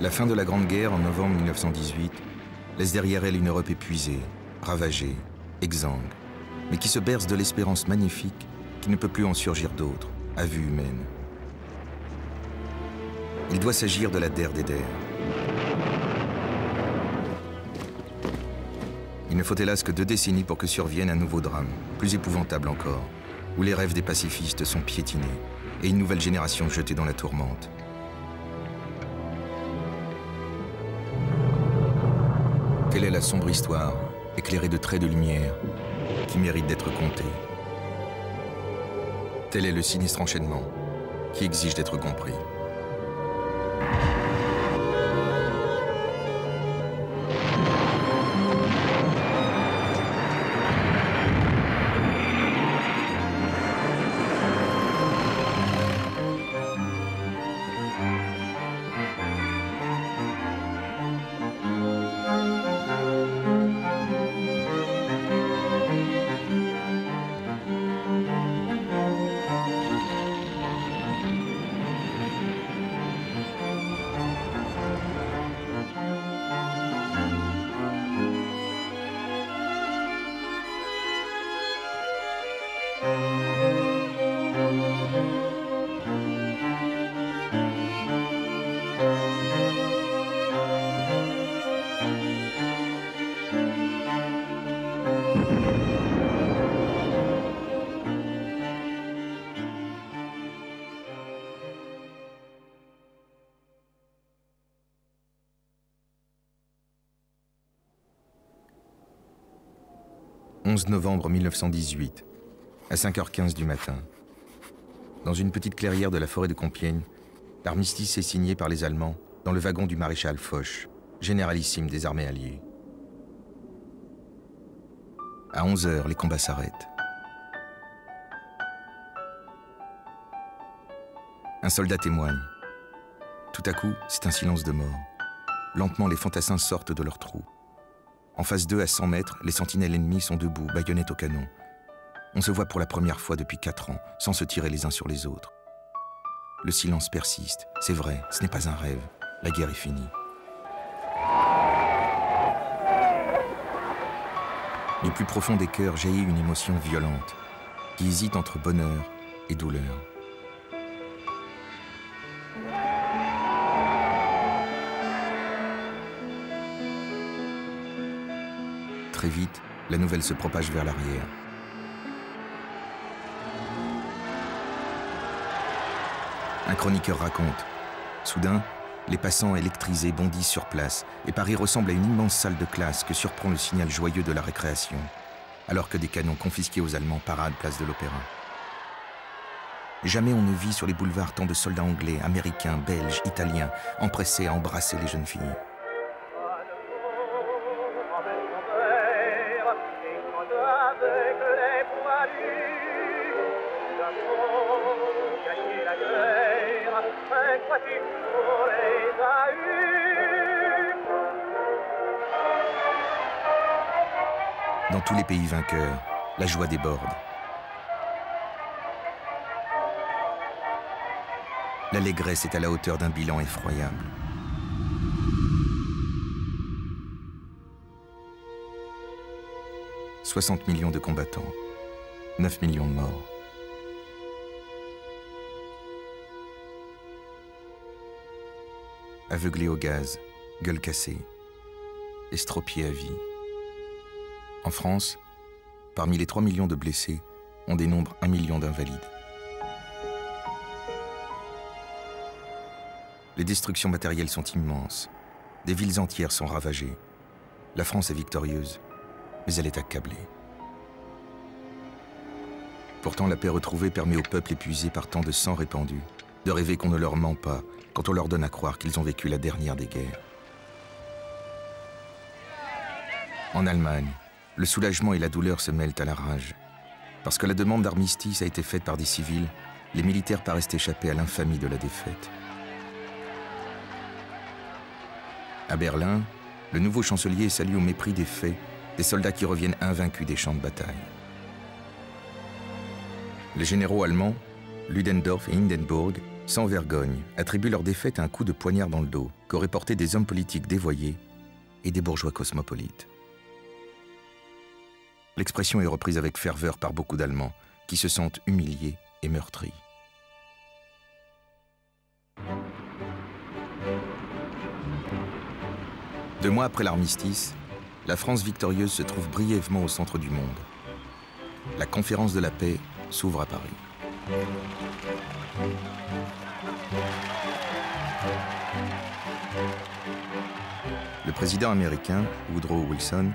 La fin de la Grande Guerre en novembre 1918 laisse derrière elle une Europe épuisée, ravagée, exsangue, mais qui se berce de l'espérance magnifique qui ne peut plus en surgir d'autres, à vue humaine. Il doit s'agir de la Der des Der. Il ne faut hélas que 2 décennies pour que survienne un nouveau drame, plus épouvantable encore, où les rêves des pacifistes sont piétinés et une nouvelle génération jetée dans la tourmente. Quelle est la sombre histoire, éclairée de traits de lumière, qui mérite d'être contée? Tel est le sinistre enchaînement, qui exige d'être compris. « 11 novembre 1918, à 5h15 du matin. Dans une petite clairière de la forêt de Compiègne, l'armistice est signé par les Allemands dans le wagon du maréchal Foch, généralissime des armées alliées. À 11h, les combats s'arrêtent. Un soldat témoigne. Tout à coup, c'est un silence de mort. Lentement, les fantassins sortent de leurs trous. En face d'eux, à 100 mètres, les sentinelles ennemies sont debout, baïonnettes au canon. On se voit pour la première fois depuis 4 ans, sans se tirer les uns sur les autres. Le silence persiste. C'est vrai, ce n'est pas un rêve. La guerre est finie. Du plus profond des cœurs jaillit une émotion violente, qui hésite entre bonheur et douleur. Très vite, la nouvelle se propage vers l'arrière. Un chroniqueur raconte. Soudain, les passants électrisés bondissent sur place et Paris ressemble à une immense salle de classe que surprend le signal joyeux de la récréation, alors que des canons confisqués aux Allemands paradent place de l'Opéra. Jamais on ne vit sur les boulevards tant de soldats anglais, américains, belges, italiens, empressés à embrasser les jeunes filles. Dans tous les pays vainqueurs, la joie déborde. L'allégresse est à la hauteur d'un bilan effroyable. « 60 millions de combattants, 9 millions de morts. Aveuglés au gaz, gueule cassée, estropiés à vie. En France, parmi les 3 millions de blessés, on dénombre 1 million d'invalides. Les destructions matérielles sont immenses. Des villes entières sont ravagées. La France est victorieuse, mais elle est accablée. Pourtant, la paix retrouvée permet au peuple épuisé par tant de sang répandu de rêver qu'on ne leur ment pas quand on leur donne à croire qu'ils ont vécu la dernière des guerres. En Allemagne, le soulagement et la douleur se mêlent à la rage. Parce que la demande d'armistice a été faite par des civils, les militaires paraissent échapper à l'infamie de la défaite. À Berlin, le nouveau chancelier salue au mépris des faits des soldats qui reviennent invaincus des champs de bataille. Les généraux allemands, Ludendorff et Hindenburg, sans vergogne, attribuent leur défaite à un coup de poignard dans le dos qu'auraient porté des hommes politiques dévoyés et des bourgeois cosmopolites. L'expression est reprise avec ferveur par beaucoup d'Allemands qui se sentent humiliés et meurtris. Deux mois après l'armistice, la France victorieuse se trouve brièvement au centre du monde. La conférence de la paix s'ouvre à Paris. Le président américain, Woodrow Wilson,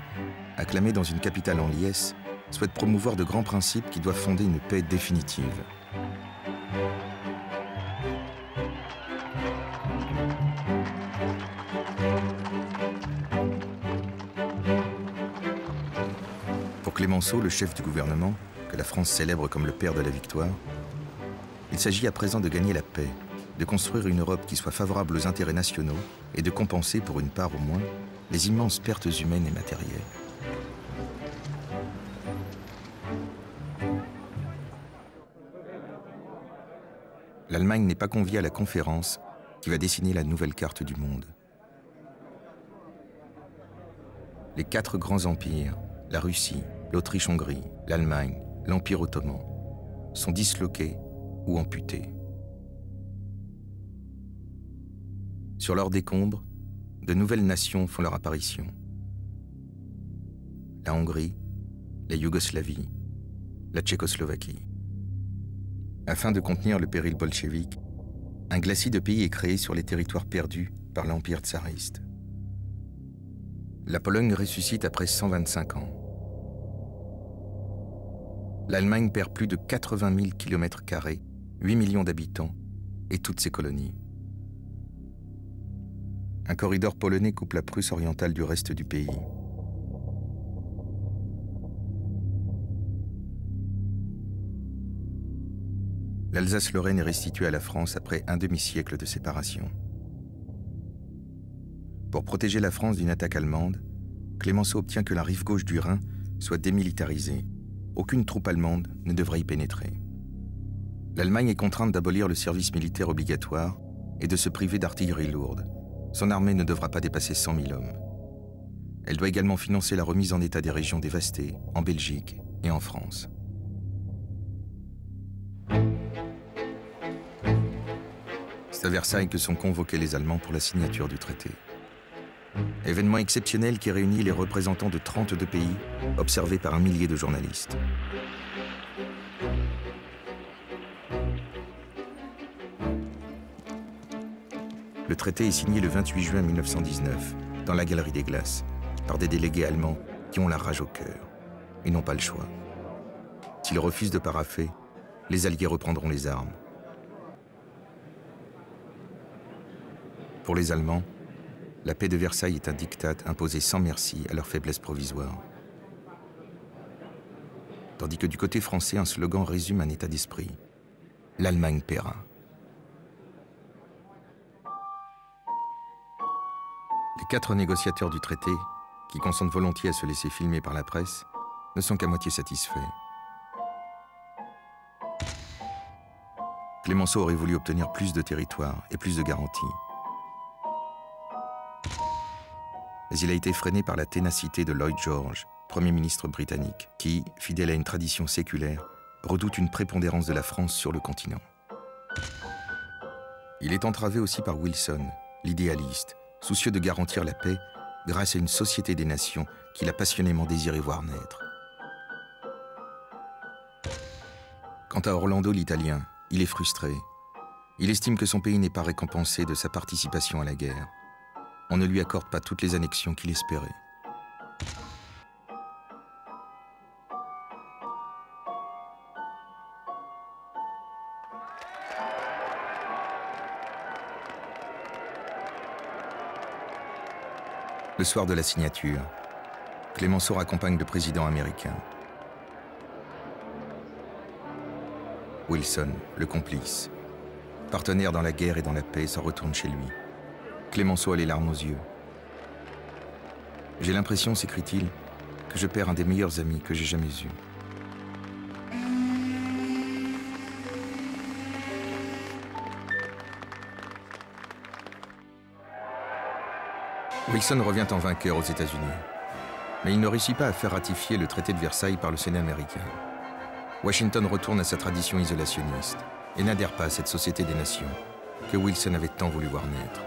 acclamé dans une capitale en liesse, souhaite promouvoir de grands principes qui doivent fonder une paix définitive. Pour Clémenceau, le chef du gouvernement, que la France célèbre comme le père de la victoire, il s'agit à présent de gagner la paix, de construire une Europe qui soit favorable aux intérêts nationaux et de compenser, pour une part au moins, les immenses pertes humaines et matérielles. L'Allemagne n'est pas conviée à la conférence qui va dessiner la nouvelle carte du monde. Les quatre grands empires, la Russie, l'Autriche-Hongrie, l'Allemagne, l'Empire ottoman, sont disloqués ou amputés. Sur leur décombre, de nouvelles nations font leur apparition. La Hongrie, la Yougoslavie, la Tchécoslovaquie. Afin de contenir le péril bolchevique, un glacis de pays est créé sur les territoires perdus par l'Empire tsariste. La Pologne ressuscite après 125 ans. L'Allemagne perd plus de 80 000 km², 8 millions d'habitants et toutes ses colonies. Un corridor polonais coupe la Prusse orientale du reste du pays. L'Alsace-Lorraine est restituée à la France après un demi-siècle de séparation. Pour protéger la France d'une attaque allemande, Clémenceau obtient que la rive gauche du Rhin soit démilitarisée. Aucune troupe allemande ne devrait y pénétrer. L'Allemagne est contrainte d'abolir le service militaire obligatoire et de se priver d'artillerie lourde. Son armée ne devra pas dépasser 100 000 hommes. Elle doit également financer la remise en état des régions dévastées, en Belgique et en France. C'est à Versailles que sont convoqués les Allemands pour la signature du traité. Événement exceptionnel qui réunit les représentants de 32 pays, observés par 1 millier de journalistes. Le traité est signé le 28 juin 1919, dans la Galerie des Glaces, par des délégués allemands qui ont la rage au cœur. Ils n'ont pas le choix. S'ils refusent de paraffer, les Alliés reprendront les armes. Pour les Allemands, la paix de Versailles est un diktat imposé sans merci à leur faiblesse provisoire. Tandis que du côté français, un slogan résume un état d'esprit. L'Allemagne paiera. Les 4 négociateurs du traité, qui consentent volontiers à se laisser filmer par la presse, ne sont qu'à moitié satisfaits. Clémenceau aurait voulu obtenir plus de territoire et plus de garanties. Mais il a été freiné par la ténacité de Lloyd George, Premier ministre britannique, qui, fidèle à une tradition séculaire, redoute une prépondérance de la France sur le continent. Il est entravé aussi par Wilson, l'idéaliste, soucieux de garantir la paix grâce à une société des nations qu'il a passionnément désiré voir naître. Quant à Orlando l'Italien, il est frustré. Il estime que son pays n'est pas récompensé de sa participation à la guerre. On ne lui accorde pas toutes les annexions qu'il espérait. Le soir de la signature, Clémenceau raccompagne le président américain. Wilson, le complice, partenaire dans la guerre et dans la paix, s'en retourne chez lui. Clémenceau a les larmes aux yeux. « J'ai l'impression, s'écrie-t-il, que je perds un des meilleurs amis que j'ai jamais eu. » Wilson revient en vainqueur aux États-Unis. Mais il ne réussit pas à faire ratifier le traité de Versailles par le Sénat américain. Washington retourne à sa tradition isolationniste et n'adhère pas à cette société des nations que Wilson avait tant voulu voir naître.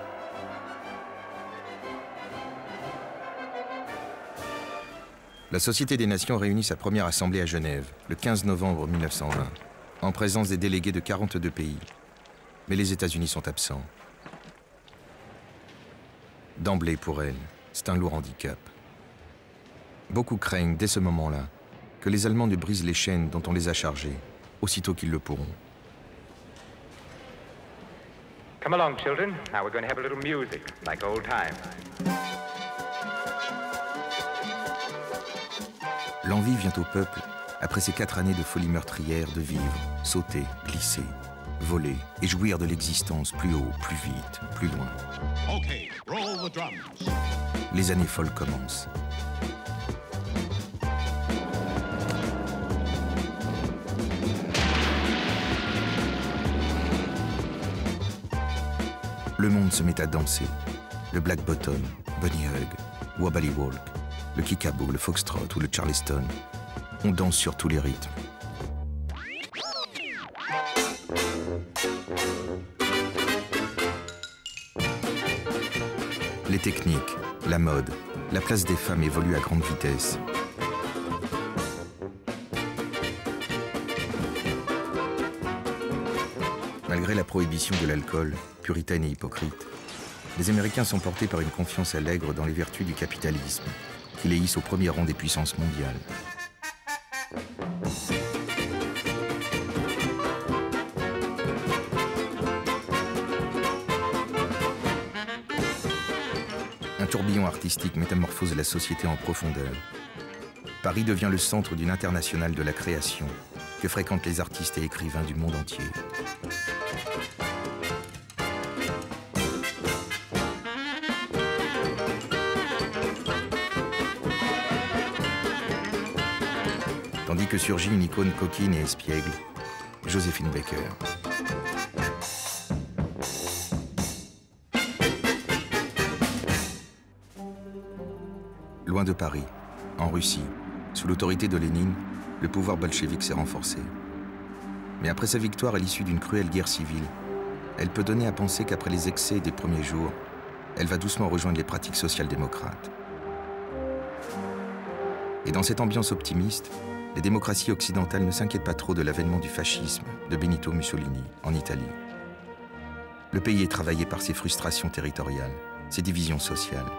La Société des Nations réunit sa première assemblée à Genève, le 15 novembre 1920, en présence des délégués de 42 pays. Mais les États-Unis sont absents. D'emblée, pour elle, c'est un lourd handicap. Beaucoup craignent, dès ce moment-là, que les Allemands ne brisent les chaînes dont on les a chargés, aussitôt qu'ils le pourront. Come along, children. Now we're going to have a little music, like old times. L'envie vient au peuple après ces 4 années de folie meurtrière de vivre, sauter, glisser, voler et jouir de l'existence plus haut, plus vite, plus loin. Okay, roll the drums. Les années folles commencent. Le monde se met à danser. Le Black Bottom, Bunny Hug, Wobbly Walk, le kickaboo, le foxtrot ou le charleston. On danse sur tous les rythmes. Les techniques, la mode, la place des femmes évoluent à grande vitesse. Malgré la prohibition de l'alcool, puritaine et hypocrite, les Américains sont portés par une confiance allègre dans les vertus du capitalisme, qui les hisse au premier rang des puissances mondiales. Un tourbillon artistique métamorphose la société en profondeur. Paris devient le centre d'une internationale de la création que fréquentent les artistes et écrivains du monde entier. Tandis que surgit une icône coquine et espiègle, Joséphine Baker. Loin de Paris, en Russie, sous l'autorité de Lénine, le pouvoir bolchevique s'est renforcé. Mais après sa victoire à l'issue d'une cruelle guerre civile, elle peut donner à penser qu'après les excès des premiers jours, elle va doucement rejoindre les pratiques social-démocrates. Et dans cette ambiance optimiste, les démocraties occidentales ne s'inquiètent pas trop de l'avènement du fascisme de Benito Mussolini en Italie. Le pays est travaillé par ses frustrations territoriales, ses divisions sociales,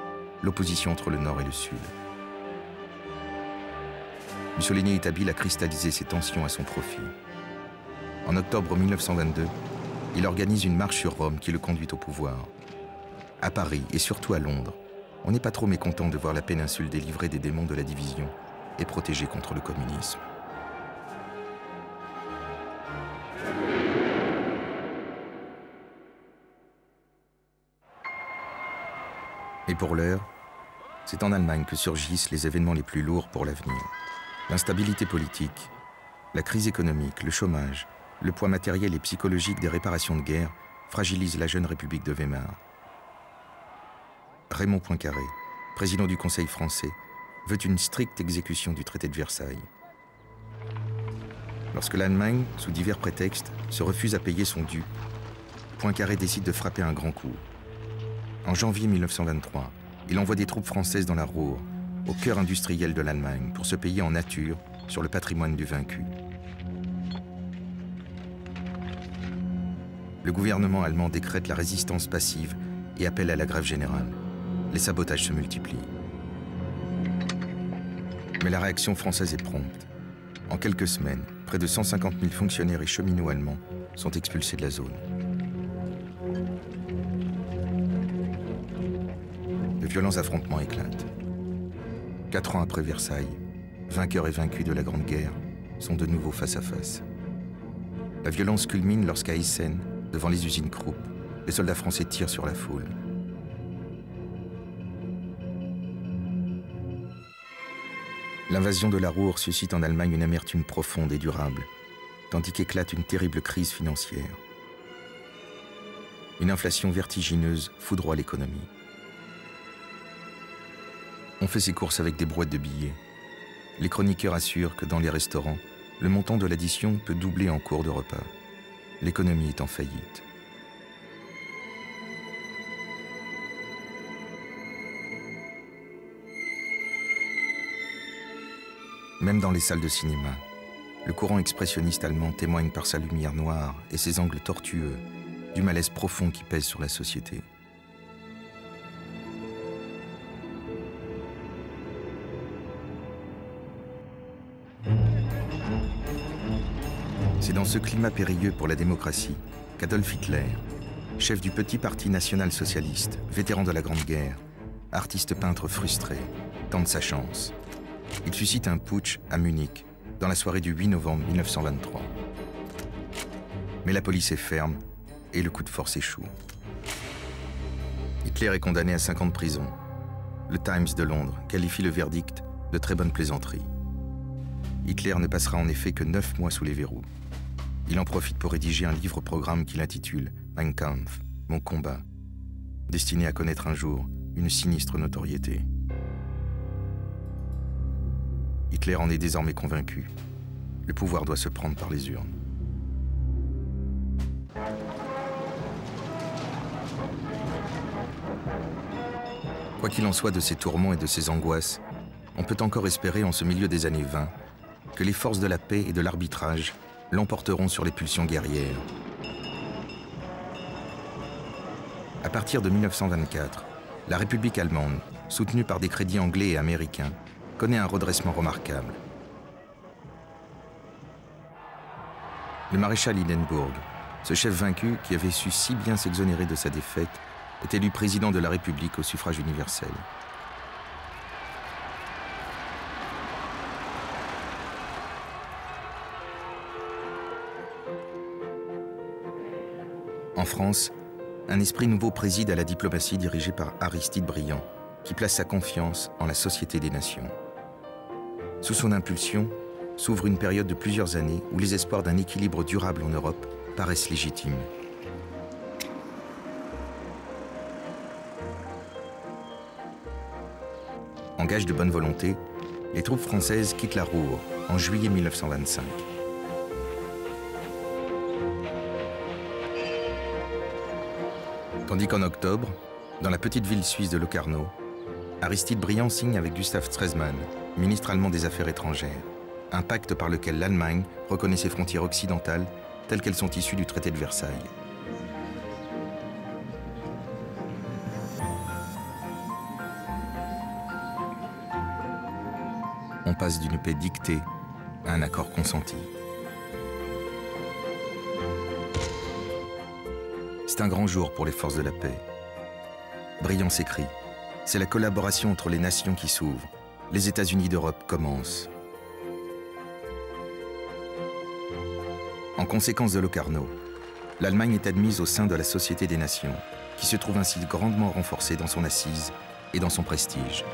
l'opposition entre le Nord et le Sud. Mussolini est habile à cristalliser ses tensions à son profit. En octobre 1922, il organise une marche sur Rome qui le conduit au pouvoir. À Paris et surtout à Londres, on n'est pas trop mécontent de voir la péninsule délivrée des démons de la division et protégée contre le communisme. Et pour l'heure, c'est en Allemagne que surgissent les événements les plus lourds pour l'avenir. L'instabilité politique, la crise économique, le chômage, le poids matériel et psychologique des réparations de guerre fragilisent la jeune République de Weimar. Raymond Poincaré, président du Conseil français, veut une stricte exécution du traité de Versailles. Lorsque l'Allemagne, sous divers prétextes, se refuse à payer son dû, Poincaré décide de frapper un grand coup. En janvier 1923, il envoie des troupes françaises dans la Ruhr, au cœur industriel de l'Allemagne, pour se payer en nature sur le patrimoine du vaincu. Le gouvernement allemand décrète la résistance passive et appelle à la grève générale. Les sabotages se multiplient. Mais la réaction française est prompte. En quelques semaines, près de 150 000 fonctionnaires et cheminots allemands sont expulsés de la zone. De violents affrontements éclatent. 4 ans après Versailles, vainqueurs et vaincus de la Grande Guerre sont de nouveau face à face. La violence culmine lorsqu'à Essen, devant les usines Krupp, les soldats français tirent sur la foule. L'invasion de la Ruhr suscite en Allemagne une amertume profonde et durable, tandis qu'éclate une terrible crise financière. Une inflation vertigineuse foudroie l'économie. On fait ses courses avec des brouettes de billets. Les chroniqueurs assurent que dans les restaurants, le montant de l'addition peut doubler en cours de repas. L'économie est en faillite. Même dans les salles de cinéma, le courant expressionniste allemand témoigne par sa lumière noire et ses angles tortueux du malaise profond qui pèse sur la société. C'est dans ce climat périlleux pour la démocratie qu'Adolf Hitler, chef du petit parti national-socialiste, vétéran de la Grande Guerre, artiste peintre frustré, tente sa chance. Il suscite un putsch à Munich dans la soirée du 8 novembre 1923. Mais la police est ferme et le coup de force échoue. Hitler est condamné à 5 ans de prison. Le Times de Londres qualifie le verdict de très bonne plaisanterie. Hitler ne passera en effet que 9 mois sous les verrous. Il en profite pour rédiger un livre-programme qu'il intitule « Mein Kampf », « Mon combat », destiné à connaître un jour une sinistre notoriété. Hitler en est désormais convaincu. Le pouvoir doit se prendre par les urnes. Quoi qu'il en soit de ces tourments et de ces angoisses, on peut encore espérer en ce milieu des années 20 que les forces de la paix et de l'arbitrage l'emporteront sur les pulsions guerrières. À partir de 1924, la République allemande, soutenue par des crédits anglais et américains, connaît un redressement remarquable. Le maréchal Hindenburg, ce chef vaincu qui avait su si bien s'exonérer de sa défaite, est élu président de la République au suffrage universel. En France, un esprit nouveau préside à la diplomatie dirigée par Aristide Briand, qui place sa confiance en la Société des Nations. Sous son impulsion, s'ouvre une période de plusieurs années où les espoirs d'un équilibre durable en Europe paraissent légitimes. En gage de bonne volonté, les troupes françaises quittent la Ruhr en juillet 1925. Tandis qu'en octobre, dans la petite ville suisse de Locarno, Aristide Briand signe avec Gustav Stresemann, ministre allemand des Affaires étrangères, un pacte par lequel l'Allemagne reconnaît ses frontières occidentales telles qu'elles sont issues du traité de Versailles. On passe d'une paix dictée à un accord consenti. C'est un grand jour pour les forces de la paix. Briand s'écrie. C'est la collaboration entre les nations qui s'ouvre. Les États-Unis d'Europe commencent. En conséquence de Locarno, l'Allemagne est admise au sein de la Société des Nations, qui se trouve ainsi grandement renforcée dans son assise et dans son prestige.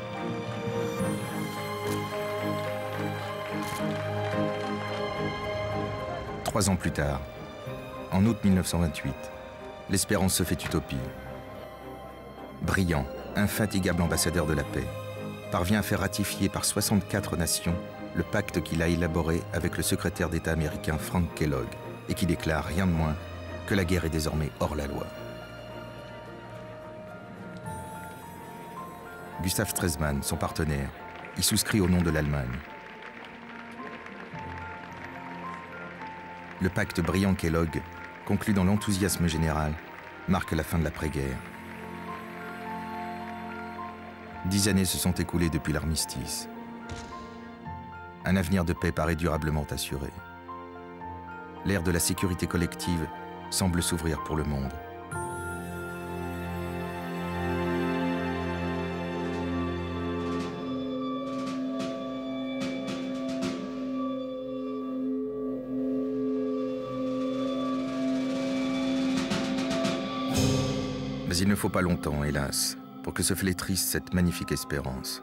Trois ans plus tard, en août 1928, l'espérance se fait utopie. Briand, infatigable ambassadeur de la paix, parvient à faire ratifier par 64 nations le pacte qu'il a élaboré avec le secrétaire d'État américain Frank Kellogg et qui déclare rien de moins que la guerre est désormais hors la loi. Gustav Stresemann, son partenaire, y souscrit au nom de l'Allemagne. Le pacte Briand-Kellogg, conclu dans l'enthousiasme général, marque la fin de l'après-guerre. 10 années se sont écoulées depuis l'armistice. Un avenir de paix paraît durablement assuré. L'ère de la sécurité collective semble s'ouvrir pour le monde. Mais il ne faut pas longtemps, hélas, pour que se flétrisse cette magnifique espérance.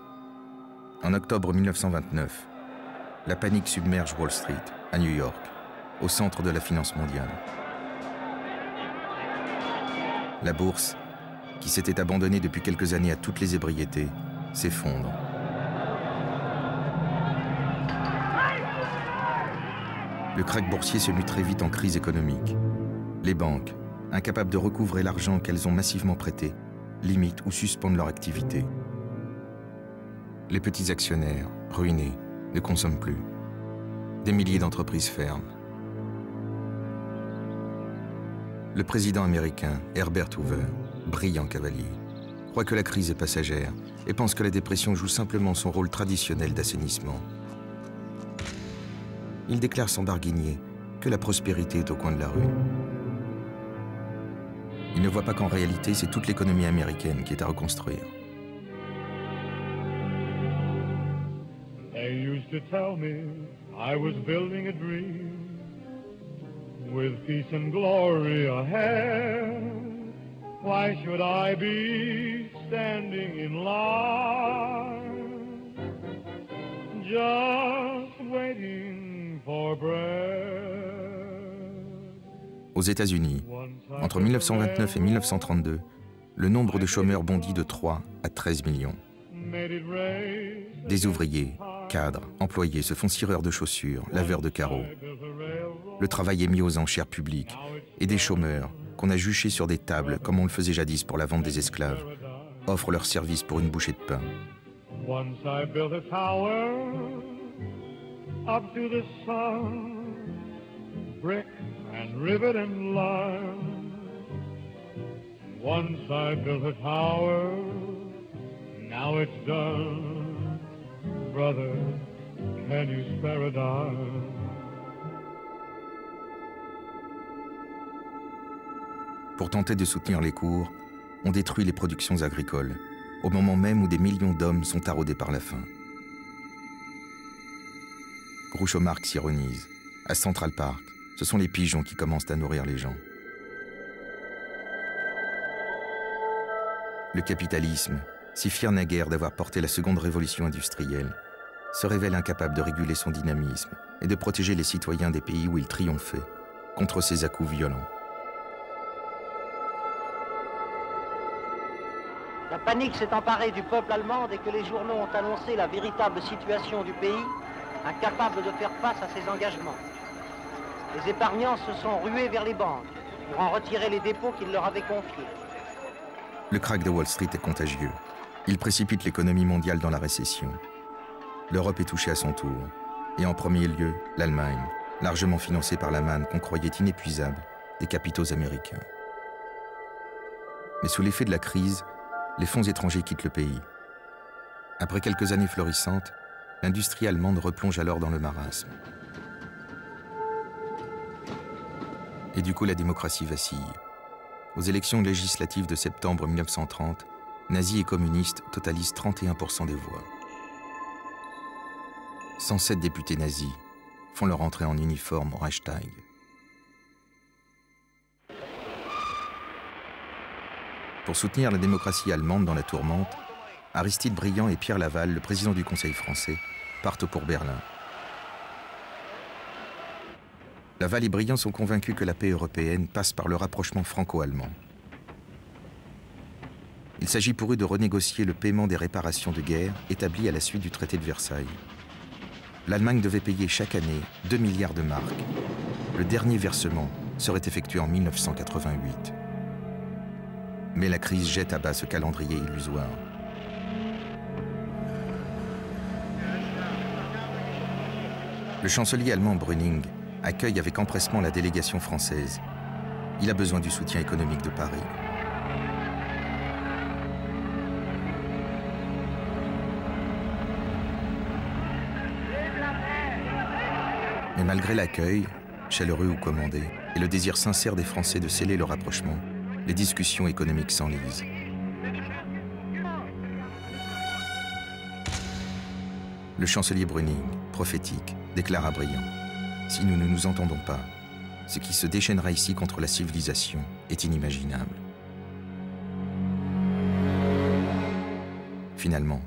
En octobre 1929, la panique submerge Wall Street, à New York, au centre de la finance mondiale. La bourse, qui s'était abandonnée depuis quelques années à toutes les ébriétés, s'effondre. Le krach boursier se mue très vite en crise économique. Les banques, incapables de recouvrer l'argent qu'elles ont massivement prêté, limitent ou suspendent leur activité. Les petits actionnaires, ruinés, ne consomment plus. Des milliers d'entreprises ferment. Le président américain, Herbert Hoover, brillant cavalier, croit que la crise est passagère et pense que la dépression joue simplement son rôle traditionnel d'assainissement. Il déclare sans barguigner que la prospérité est au coin de la rue. Il ne voit pas qu'en réalité, c'est toute l'économie américaine qui est à reconstruire. They used to tell me I was building a dream with peace and glory ahead. Why should I be standing in line, just waiting for bread? Aux États-Unis, entre 1929 et 1932, le nombre de chômeurs bondit de 3 à 13 millions. Des ouvriers, cadres, employés se font cireurs de chaussures, laveurs de carreaux. Le travail est mis aux enchères publiques et des chômeurs, qu'on a juchés sur des tables comme on le faisait jadis pour la vente des esclaves, offrent leurs services pour une bouchée de pain. Once I built a tower up to the sun, brick and rivet and lime. Once I built a tower, now it's done. Brother, can you spare a dime? Pour tenter de soutenir les cours, on détruit les productions agricoles, au moment même où des millions d'hommes sont taraudés par la faim. Groucho Marx ironise. À Central Park, ce sont les pigeons qui commencent à nourrir les gens. Le capitalisme, si fier naguère d'avoir porté la seconde révolution industrielle, se révèle incapable de réguler son dynamisme et de protéger les citoyens des pays où il triomphait contre ses à-coups violents. La panique s'est emparée du peuple allemand dès que les journaux ont annoncé la véritable situation du pays, incapable de faire face à ses engagements. Les épargnants se sont rués vers les banques pour en retirer les dépôts qu'ils leur avaient confiés. Le krach de Wall Street est contagieux. Il précipite l'économie mondiale dans la récession. L'Europe est touchée à son tour. Et en premier lieu, l'Allemagne, largement financée par la manne qu'on croyait inépuisable des capitaux américains. Mais sous l'effet de la crise, les fonds étrangers quittent le pays. Après quelques années florissantes, l'industrie allemande replonge alors dans le marasme. Et du coup, la démocratie vacille. Aux élections législatives de septembre 1930, nazis et communistes totalisent 31% des voix. 107 députés nazis font leur entrée en uniforme au Reichstag. Pour soutenir la démocratie allemande dans la tourmente, Aristide Briand et Pierre Laval, le président du Conseil français, partent pour Berlin. Laval et Briand sont convaincus que la paix européenne passe par le rapprochement franco-allemand. Il s'agit pour eux de renégocier le paiement des réparations de guerre établies à la suite du traité de Versailles. L'Allemagne devait payer chaque année 2 milliards de marks. Le dernier versement serait effectué en 1988. Mais la crise jette à bas ce calendrier illusoire. Le chancelier allemand Brüning accueille avec empressement la délégation française. Il a besoin du soutien économique de Paris. Mais malgré l'accueil, chaleureux ou commandé, et le désir sincère des Français de sceller le rapprochement, les discussions économiques s'enlisent. Le chancelier Brüning, prophétique, déclare à Briand: « Si nous ne nous entendons pas, ce qui se déchaînera ici contre la civilisation est inimaginable. » Finalement,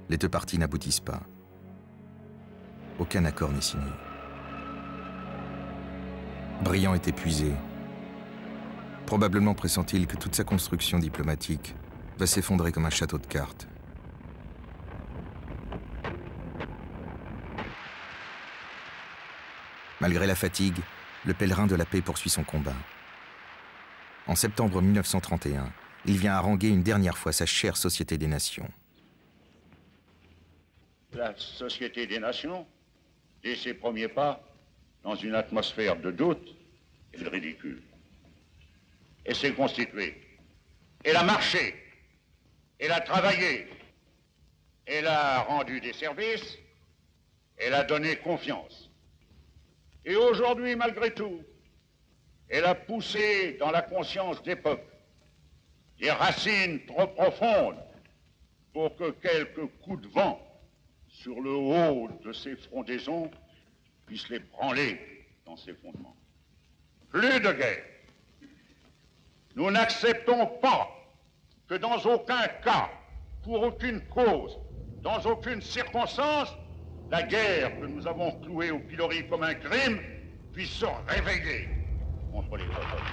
les deux parties n'aboutissent pas. Aucun accord n'est signé. Briand est épuisé. Probablement pressent-il que toute sa construction diplomatique va s'effondrer comme un château de cartes. Malgré la fatigue, le pèlerin de la paix poursuit son combat. En septembre 1931, il vient haranguer une dernière fois sa chère Société des Nations. La Société des Nations, dès ses premiers pas, dans une atmosphère de doute et de ridicule. Et s'est constituée. Elle a marché. Elle a travaillé. Elle a rendu des services. Elle a donné confiance. Et aujourd'hui, malgré tout, elle a poussé dans la conscience des peuples des racines trop profondes pour que quelques coups de vent sur le haut de ses frondaisons puissent les branler dans ses fondements. Plus de guerre. Nous n'acceptons pas que dans aucun cas, pour aucune cause, dans aucune circonstance, la guerre que nous avons clouée au pilori comme un crime puisse se réveiller contre les autres.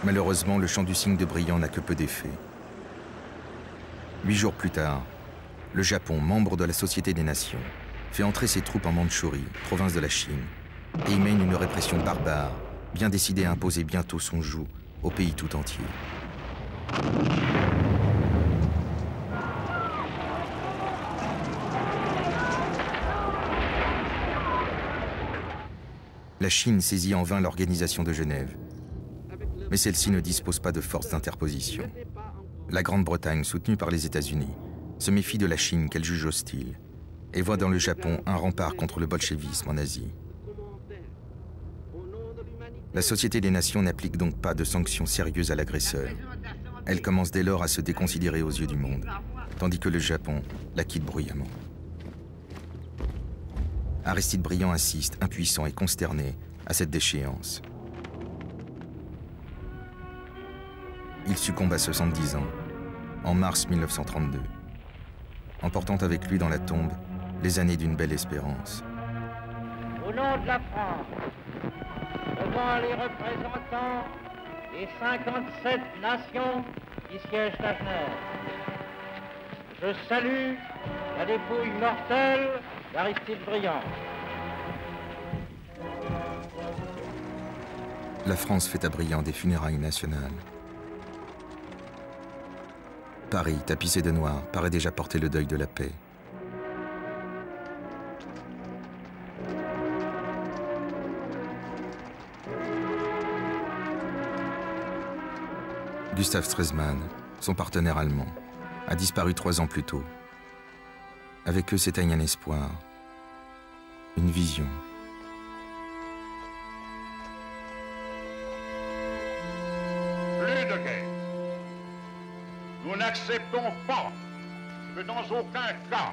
Malheureusement, le chant du cygne de Briand n'a que peu d'effet. 8 jours plus tard, le Japon, membre de la Société des Nations, fait entrer ses troupes en Mandchourie, province de la Chine, et y mène une répression barbare, bien décidé à imposer bientôt son joug au pays tout entier. La Chine saisit en vain l'Organisation de Genève, mais celle-ci ne dispose pas de force d'interposition. La Grande-Bretagne, soutenue par les États-Unis, se méfie de la Chine qu'elle juge hostile et voit dans le Japon un rempart contre le bolchevisme en Asie. La Société des Nations n'applique donc pas de sanctions sérieuses à l'agresseur. Elle commence dès lors à se déconsidérer aux yeux du monde, tandis que le Japon la quitte bruyamment. Aristide Briand assiste, impuissant et consterné, à cette déchéance. Il succombe à 70 ans, en mars 1932, emportant avec lui dans la tombe les années d'une belle espérance. Au nom de la France, devant les représentants des 57 nations qui siègent à Genève, je salue la dépouille mortelle d'Aristide Briand. La France fait à Briand des funérailles nationales. Paris, tapissé de noir, paraît déjà porter le deuil de la paix. Gustav Stresemann, son partenaire allemand, a disparu 3 ans plus tôt. Avec eux s'éteigne un espoir, une vision. Plus de guerre. Nous n'acceptons pas que dans aucun cas,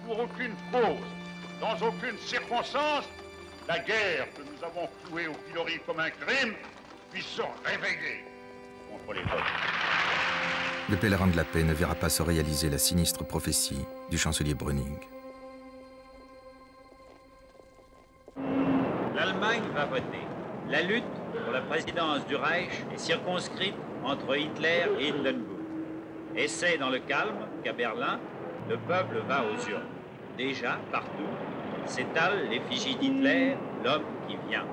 pour aucune cause, dans aucune circonstance, la guerre que nous avons clouée au pilori comme un crime puisse se réveiller contre les autres. Le pèlerin de la paix ne verra pas se réaliser la sinistre prophétie du chancelier Brüning. L'Allemagne va voter. La lutte pour la présidence du Reich est circonscrite entre Hitler et Hindenburg. Et c'est dans le calme qu'à Berlin, le peuple va aux urnes. Déjà, partout, s'étalent l'effigie d'Hitler, l'homme qui vient.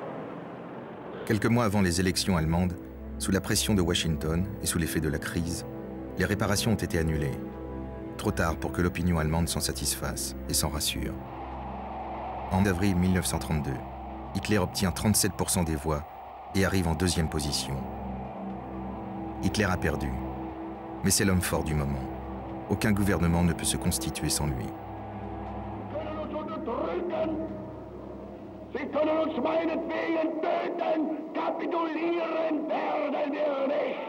Quelques mois avant les élections allemandes, sous la pression de Washington et sous l'effet de la crise, les réparations ont été annulées. Trop tard pour que l'opinion allemande s'en satisfasse et s'en rassure. En avril 1932, Hitler obtient 37% des voix et arrive en 2e position. Hitler a perdu, mais c'est l'homme fort du moment. Aucun gouvernement ne peut se constituer sans lui. Sie können uns meinetwegen töten, kapitulieren werden wir nicht.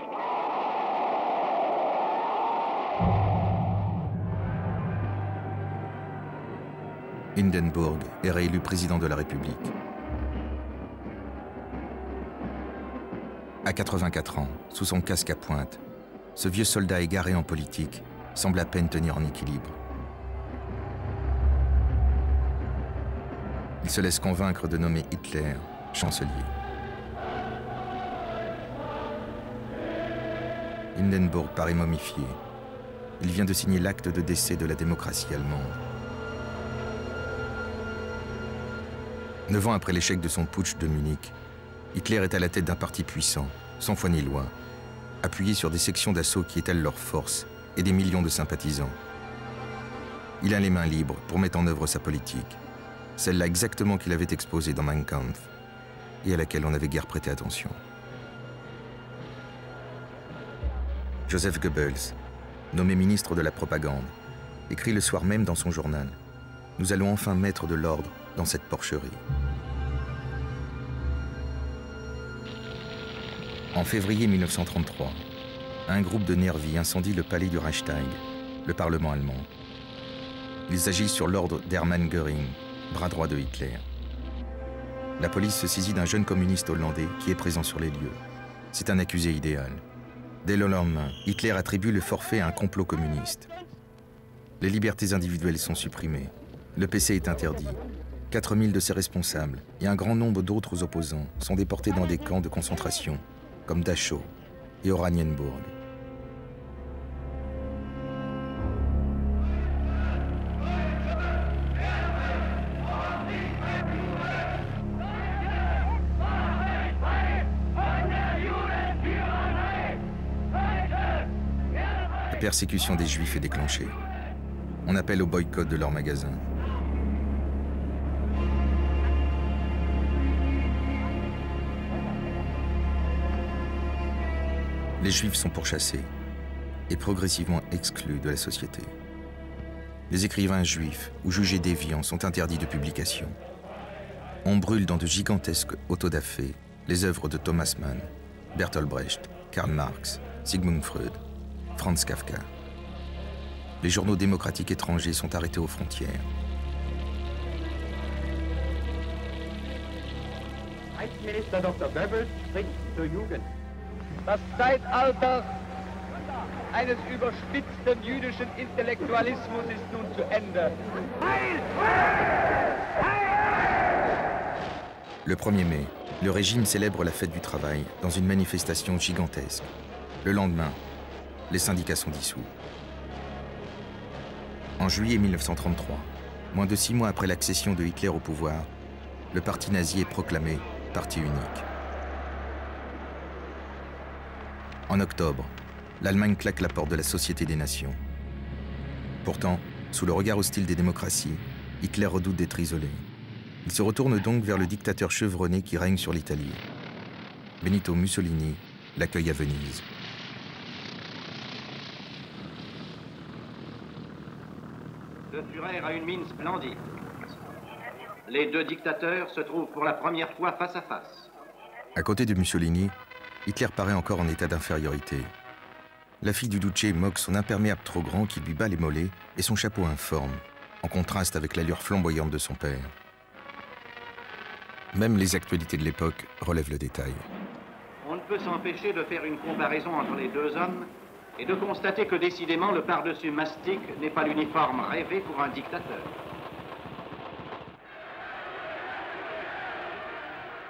Hindenburg est réélu président de la République. À 84 ans, sous son casque à pointe, ce vieux soldat égaré en politique semble à peine tenir en équilibre. Il se laisse convaincre de nommer Hitler chancelier. Hindenburg paraît momifié. Il vient de signer l'acte de décès de la démocratie allemande. 9 ans après l'échec de son putsch de Munich, Hitler est à la tête d'un parti puissant, sans foi ni loi, appuyé sur des sections d'assaut qui étalent leurs forces et des millions de sympathisants. Il a les mains libres pour mettre en œuvre sa politique, celle-là exactement qu'il avait exposée dans Mein Kampf et à laquelle on n'avait guère prêté attention. Joseph Goebbels, nommé ministre de la propagande, écrit le soir même dans son journal « Nous allons enfin mettre de l'ordre dans cette porcherie ». En février 1933, un groupe de nervis incendie le palais du Reichstag, le Parlement allemand. Ils agissent sur l'ordre d'Hermann Göring, bras droit de Hitler. La police se saisit d'un jeune communiste hollandais qui est présent sur les lieux. C'est un accusé idéal. Dès le lendemain, Hitler attribue le forfait à un complot communiste. Les libertés individuelles sont supprimées. Le PC est interdit. 4000 de ses responsables et un grand nombre d'autres opposants sont déportés dans des camps de concentration, comme Dachau et Oranienburg. La persécution des Juifs est déclenchée. On appelle au boycott de leurs magasins. Les Juifs sont pourchassés et progressivement exclus de la société. Les écrivains juifs ou jugés déviants sont interdits de publication. On brûle dans de gigantesques autodafés les œuvres de Thomas Mann, Bertolt Brecht, Karl Marx, Sigmund Freud, Franz Kafka. Les journaux démocratiques étrangers sont arrêtés aux frontières. Reichsminister Dr. Goebbels spricht zur Jugend. Das Zeitalter eines überspitzten jüdischen Intellektualismus ist nun zu Ende. Le 1er mai, le régime célèbre la fête du travail dans une manifestation gigantesque. Le lendemain, les syndicats sont dissous. En juillet 1933, moins de 6 mois après l'accession de Hitler au pouvoir, le parti nazi est proclamé parti unique. En octobre, l'Allemagne claque la porte de la Société des Nations. Pourtant, sous le regard hostile des démocraties, Hitler redoute d'être isolé. Il se retourne donc vers le dictateur chevronné qui règne sur l'Italie. Benito Mussolini l'accueille à Venise. Le Führer a une mine splendide. Les deux dictateurs se trouvent pour la première fois face à face. À côté de Mussolini, Hitler paraît encore en état d'infériorité. La fille du Duce moque son imperméable trop grand qui lui bat les mollets et son chapeau informe, en contraste avec l'allure flamboyante de son père. Même les actualités de l'époque relèvent le détail. On ne peut s'empêcher de faire une comparaison entre les deux hommes et de constater que décidément le pardessus mastic n'est pas l'uniforme rêvé pour un dictateur.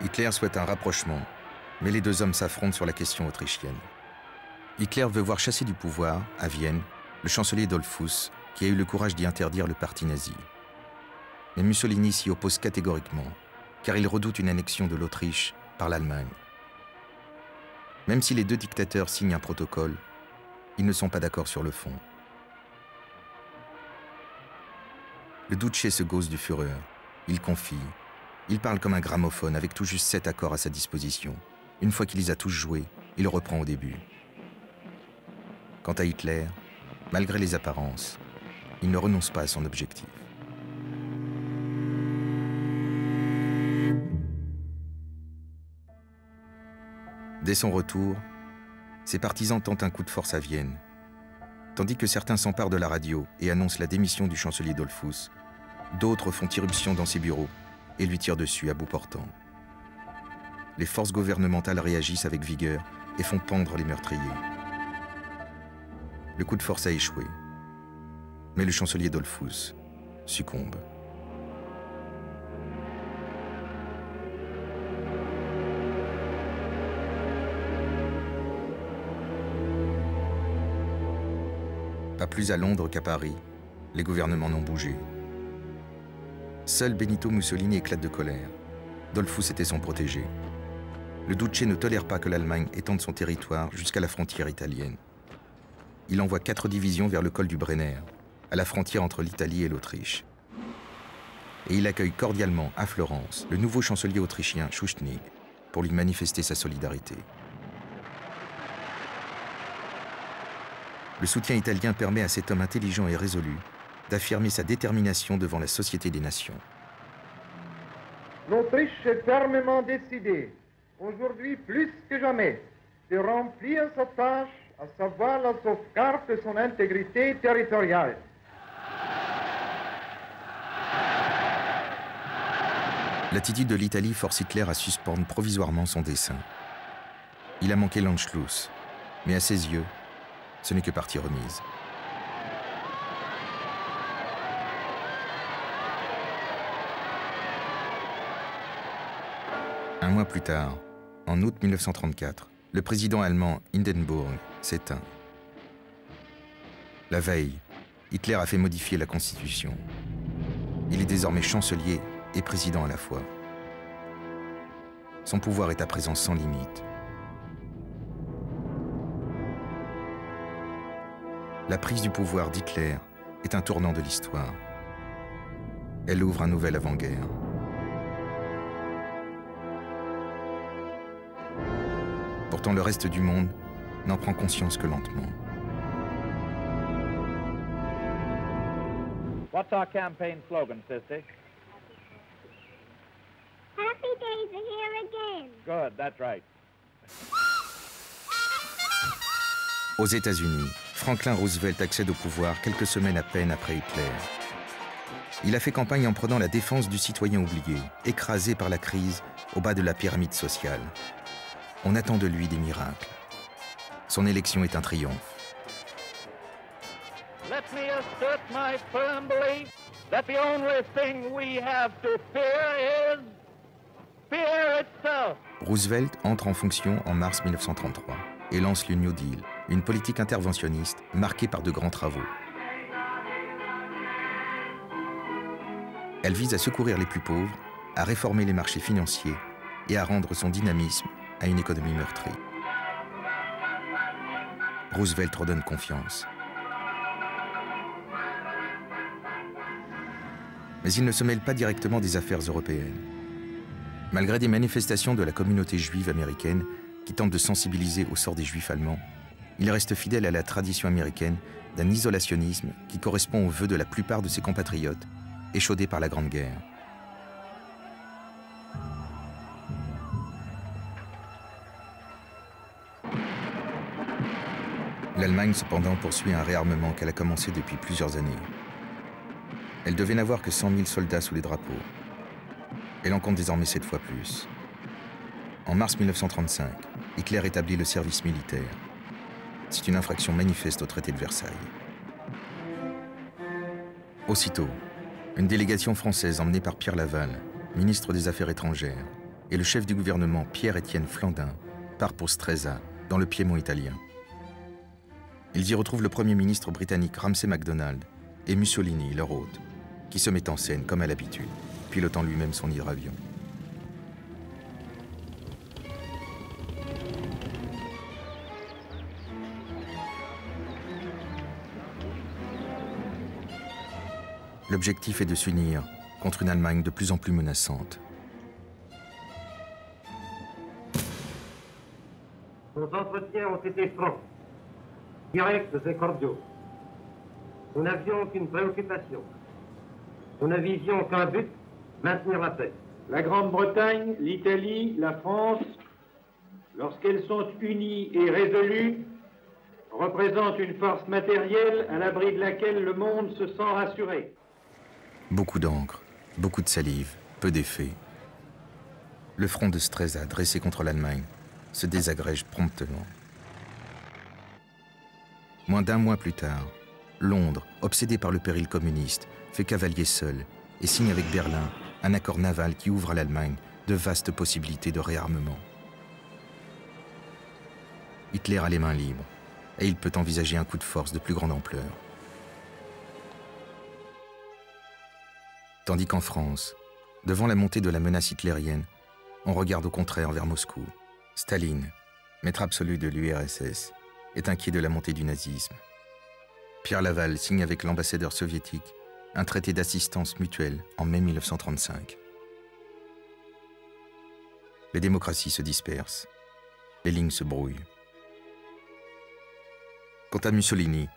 Hitler souhaite un rapprochement, mais les deux hommes s'affrontent sur la question autrichienne. Hitler veut voir chasser du pouvoir, à Vienne, le chancelier Dollfuss, qui a eu le courage d'y interdire le parti nazi. Mais Mussolini s'y oppose catégoriquement, car il redoute une annexion de l'Autriche par l'Allemagne. Même si les deux dictateurs signent un protocole, ils ne sont pas d'accord sur le fond. Le Duce se gausse du Führer. Il confie. Il parle comme un gramophone avec tout juste 7 accords à sa disposition. Une fois qu'il les a tous joués, il reprend au début. Quant à Hitler, malgré les apparences, il ne renonce pas à son objectif. Dès son retour, ses partisans tentent un coup de force à Vienne. Tandis que certains s'emparent de la radio et annoncent la démission du chancelier Dollfuss, d'autres font irruption dans ses bureaux et lui tirent dessus à bout portant. Les forces gouvernementales réagissent avec vigueur et font pendre les meurtriers. Le coup de force a échoué, mais le chancelier Dollfuss succombe. Pas plus à Londres qu'à Paris, les gouvernements n'ont bougé. Seul Benito Mussolini éclate de colère. Dollfuss était son protégé. Le Duce ne tolère pas que l'Allemagne étende son territoire jusqu'à la frontière italienne. Il envoie 4 divisions vers le col du Brenner, à la frontière entre l'Italie et l'Autriche. Et il accueille cordialement à Florence le nouveau chancelier autrichien Schuschnigg pour lui manifester sa solidarité. Le soutien italien permet à cet homme intelligent et résolu d'affirmer sa détermination devant la Société des Nations. L'Autriche est fermement décidée, aujourd'hui plus que jamais, de remplir sa tâche, à savoir la sauvegarde de son intégrité territoriale. L'attitude de l'Italie force Hitler à suspendre provisoirement son dessein. Il a manqué l'Anschluss, mais à ses yeux, ce n'est que partie remise. Un mois plus tard, en août 1934, le président allemand Hindenburg s'éteint. La veille, Hitler a fait modifier la Constitution. Il est désormais chancelier et président à la fois. Son pouvoir est à présent sans limite. La prise du pouvoir d'Hitler est un tournant de l'histoire. Elle ouvre un nouvel avant-guerre. Pourtant, le reste du monde n'en prend conscience que lentement. What's our campaign slogan, Sissy? Happy days are here again. Good, that's right. Aux États-Unis, Franklin Roosevelt accède au pouvoir quelques semaines à peine après Hitler. Il a fait campagne en prenant la défense du citoyen oublié, écrasé par la crise au bas de la pyramide sociale. On attend de lui des miracles. Son élection est un triomphe. Let me assert my firm belief that the only thing we have to fear is fear itself. Roosevelt entre en fonction en mars 1933 et lance le New Deal, une politique interventionniste marquée par de grands travaux. Elle vise à secourir les plus pauvres, à réformer les marchés financiers et à rendre son dynamisme à une économie meurtrie. Roosevelt redonne confiance. Mais il ne se mêle pas directement des affaires européennes. Malgré des manifestations de la communauté juive américaine qui tentent de sensibiliser au sort des juifs allemands, il reste fidèle à la tradition américaine d'un isolationnisme qui correspond aux vœux de la plupart de ses compatriotes, échaudés par la Grande Guerre. L'Allemagne, cependant, poursuit un réarmement qu'elle a commencé depuis plusieurs années. Elle devait n'avoir que 100 000 soldats sous les drapeaux. Elle en compte désormais 7 fois plus. En mars 1935, Hitler établit le service militaire. C'est une infraction manifeste au traité de Versailles. Aussitôt, une délégation française emmenée par Pierre Laval, ministre des Affaires étrangères, et le chef du gouvernement Pierre-Étienne Flandin part pour Stresa, dans le Piémont italien. Ils y retrouvent le Premier ministre britannique Ramsay MacDonald et Mussolini, leur hôte, qui se met en scène comme à l'habitude, pilotant lui-même son hydravion. L'objectif est de s'unir contre une Allemagne de plus en plus menaçante. Nos entretiens ont été francs, directs et cordiaux. Nous n'avions qu'une préoccupation. Nous n'avisions qu'un but, maintenir la paix. La Grande-Bretagne, l'Italie, la France, lorsqu'elles sont unies et résolues, représentent une force matérielle à l'abri de laquelle le monde se sent rassuré. Beaucoup d'encre, beaucoup de salive, peu d'effet. Le front de Stresa, dressé contre l'Allemagne, se désagrège promptement. Moins d'un mois plus tard, Londres, obsédé par le péril communiste, fait cavalier seul et signe avec Berlin un accord naval qui ouvre à l'Allemagne de vastes possibilités de réarmement. Hitler a les mains libres et il peut envisager un coup de force de plus grande ampleur. Tandis qu'en France, devant la montée de la menace hitlérienne, on regarde au contraire vers Moscou. Staline, maître absolu de l'URSS, est inquiet de la montée du nazisme. Pierre Laval signe avec l'ambassadeur soviétique un traité d'assistance mutuelle en mai 1935. Les démocraties se dispersent, les lignes se brouillent. Quant à Mussolini,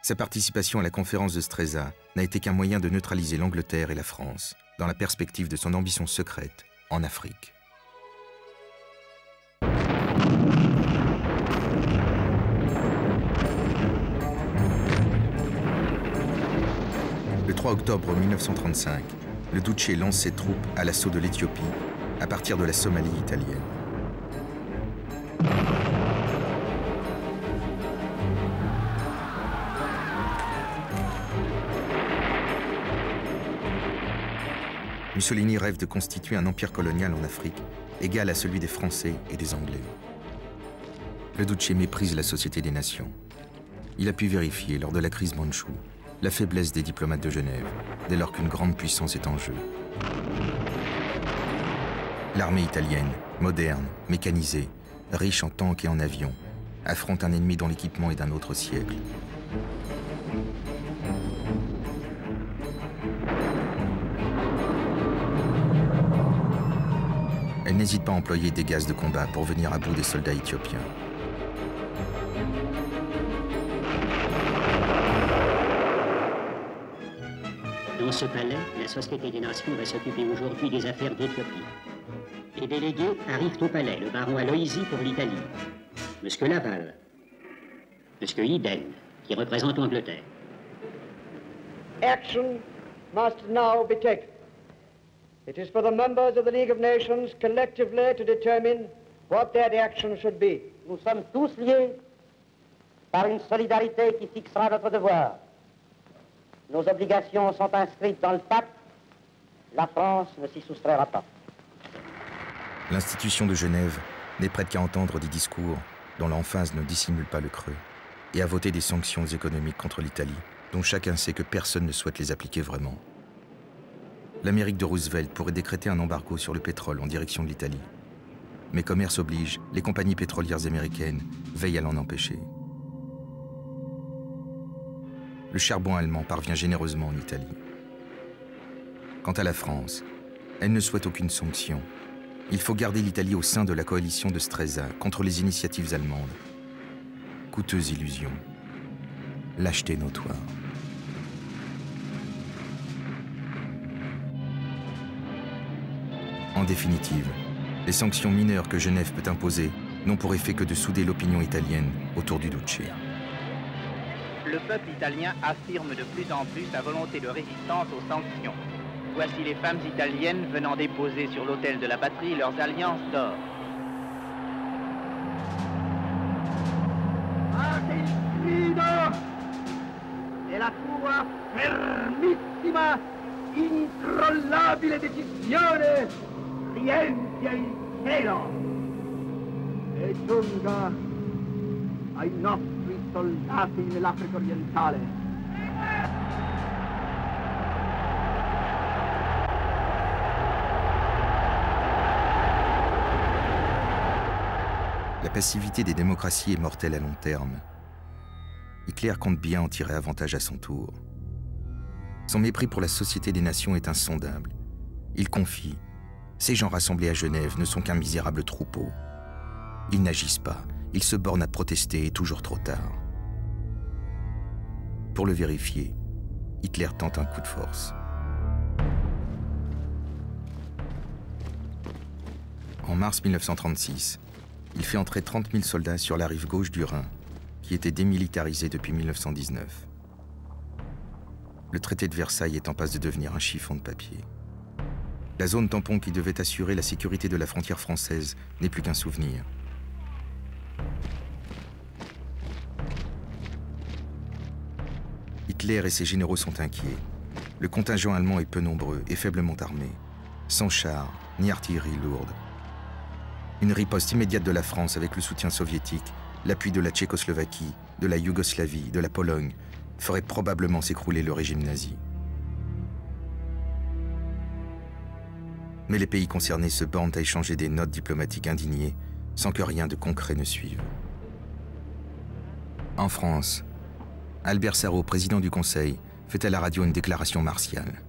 sa participation à la conférence de Stresa n'a été qu'un moyen de neutraliser l'Angleterre et la France dans la perspective de son ambition secrète en Afrique. Le 3 octobre 1935, le Duce lance ses troupes à l'assaut de l'Éthiopie à partir de la Somalie italienne. Mussolini rêve de constituer un empire colonial en Afrique, égal à celui des Français et des Anglais. Le Duce méprise la Société des Nations. Il a pu vérifier, lors de la crise mandchoue, la faiblesse des diplomates de Genève, dès lors qu'une grande puissance est en jeu. L'armée italienne, moderne, mécanisée, riche en tanks et en avions, affronte un ennemi dont l'équipement est d'un autre siècle. Elle n'hésite pas à employer des gaz de combat pour venir à bout des soldats éthiopiens. Dans ce palais, la Société des Nations va s'occuper aujourd'hui des affaires d'Éthiopie. Les délégués arrivent au palais, le baron Aloisi pour l'Italie, M. Laval, M. Iden, qui représente l'Angleterre. Action must now be taken. It is for the members of the League of Nations collectively to determine what that action should be. Nous sommes tous liés par une solidarité qui fixera notre devoir. Nos obligations sont inscrites dans le pacte. La France ne s'y soustraira pas. L'institution de Genève n'est prête qu'à entendre des discours dont l'emphase ne dissimule pas le creux et à voter des sanctions économiques contre l'Italie, dont chacun sait que personne ne souhaite les appliquer vraiment. L'Amérique de Roosevelt pourrait décréter un embargo sur le pétrole en direction de l'Italie. Mais commerce oblige, les compagnies pétrolières américaines veillent à l'en empêcher. Le charbon allemand parvient généreusement en Italie. Quant à la France, elle ne souhaite aucune sanction. Il faut garder l'Italie au sein de la coalition de Stresa contre les initiatives allemandes. Coûteuse illusion. Lâcheté notoire. En définitive, les sanctions mineures que Genève peut imposer n'ont pour effet que de souder l'opinion italienne autour du Duce. Le peuple italien affirme de plus en plus sa volonté de résistance aux sanctions. Voici les femmes italiennes venant déposer sur l'autel de la patrie leurs alliances d'or. Fate il grido della tua fermissima, incrollabile decisione riempia il cielo e giunga ai nostri soldati nell'Africa orientale. La passivité des démocraties est mortelle à long terme. Hitler compte bien en tirer avantage à son tour. Son mépris pour la Société des Nations est insondable. Il confie « Ces gens rassemblés à Genève ne sont qu'un misérable troupeau. Ils n'agissent pas, ils se bornent à protester et toujours trop tard. » Pour le vérifier, Hitler tente un coup de force. En mars 1936, il fait entrer 30 000 soldats sur la rive gauche du Rhin, qui était démilitarisée depuis 1919. Le traité de Versailles est en passe de devenir un chiffon de papier. La zone tampon qui devait assurer la sécurité de la frontière française n'est plus qu'un souvenir. Hitler et ses généraux sont inquiets. Le contingent allemand est peu nombreux et faiblement armé, sans chars ni artillerie lourde. Une riposte immédiate de la France avec le soutien soviétique, l'appui de la Tchécoslovaquie, de la Yougoslavie, de la Pologne, ferait probablement s'écrouler le régime nazi. Mais les pays concernés se bornent à échanger des notes diplomatiques indignées sans que rien de concret ne suive. En France, Albert Sarraut, président du Conseil, fait à la radio une déclaration martiale.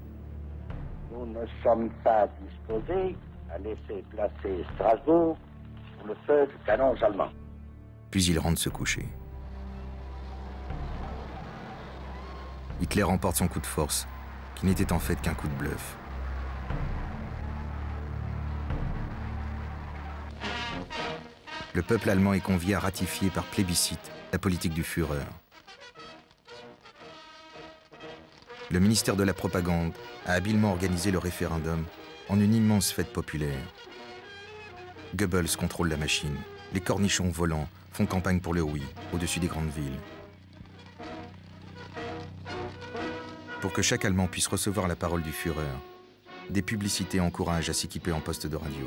Nous ne sommes pas disposés à laisser placer Strasbourg sous le feu de canons allemands. Puis il rentre se coucher. Hitler remporte son coup de force, qui n'était en fait qu'un coup de bluff. Le peuple allemand est convié à ratifier par plébiscite la politique du Führer. Le ministère de la Propagande a habilement organisé le référendum en une immense fête populaire. Goebbels contrôle la machine. Les cornichons volants font campagne pour le oui au-dessus des grandes villes. Pour que chaque Allemand puisse recevoir la parole du Führer, des publicités encouragent à s'équiper en poste de radio.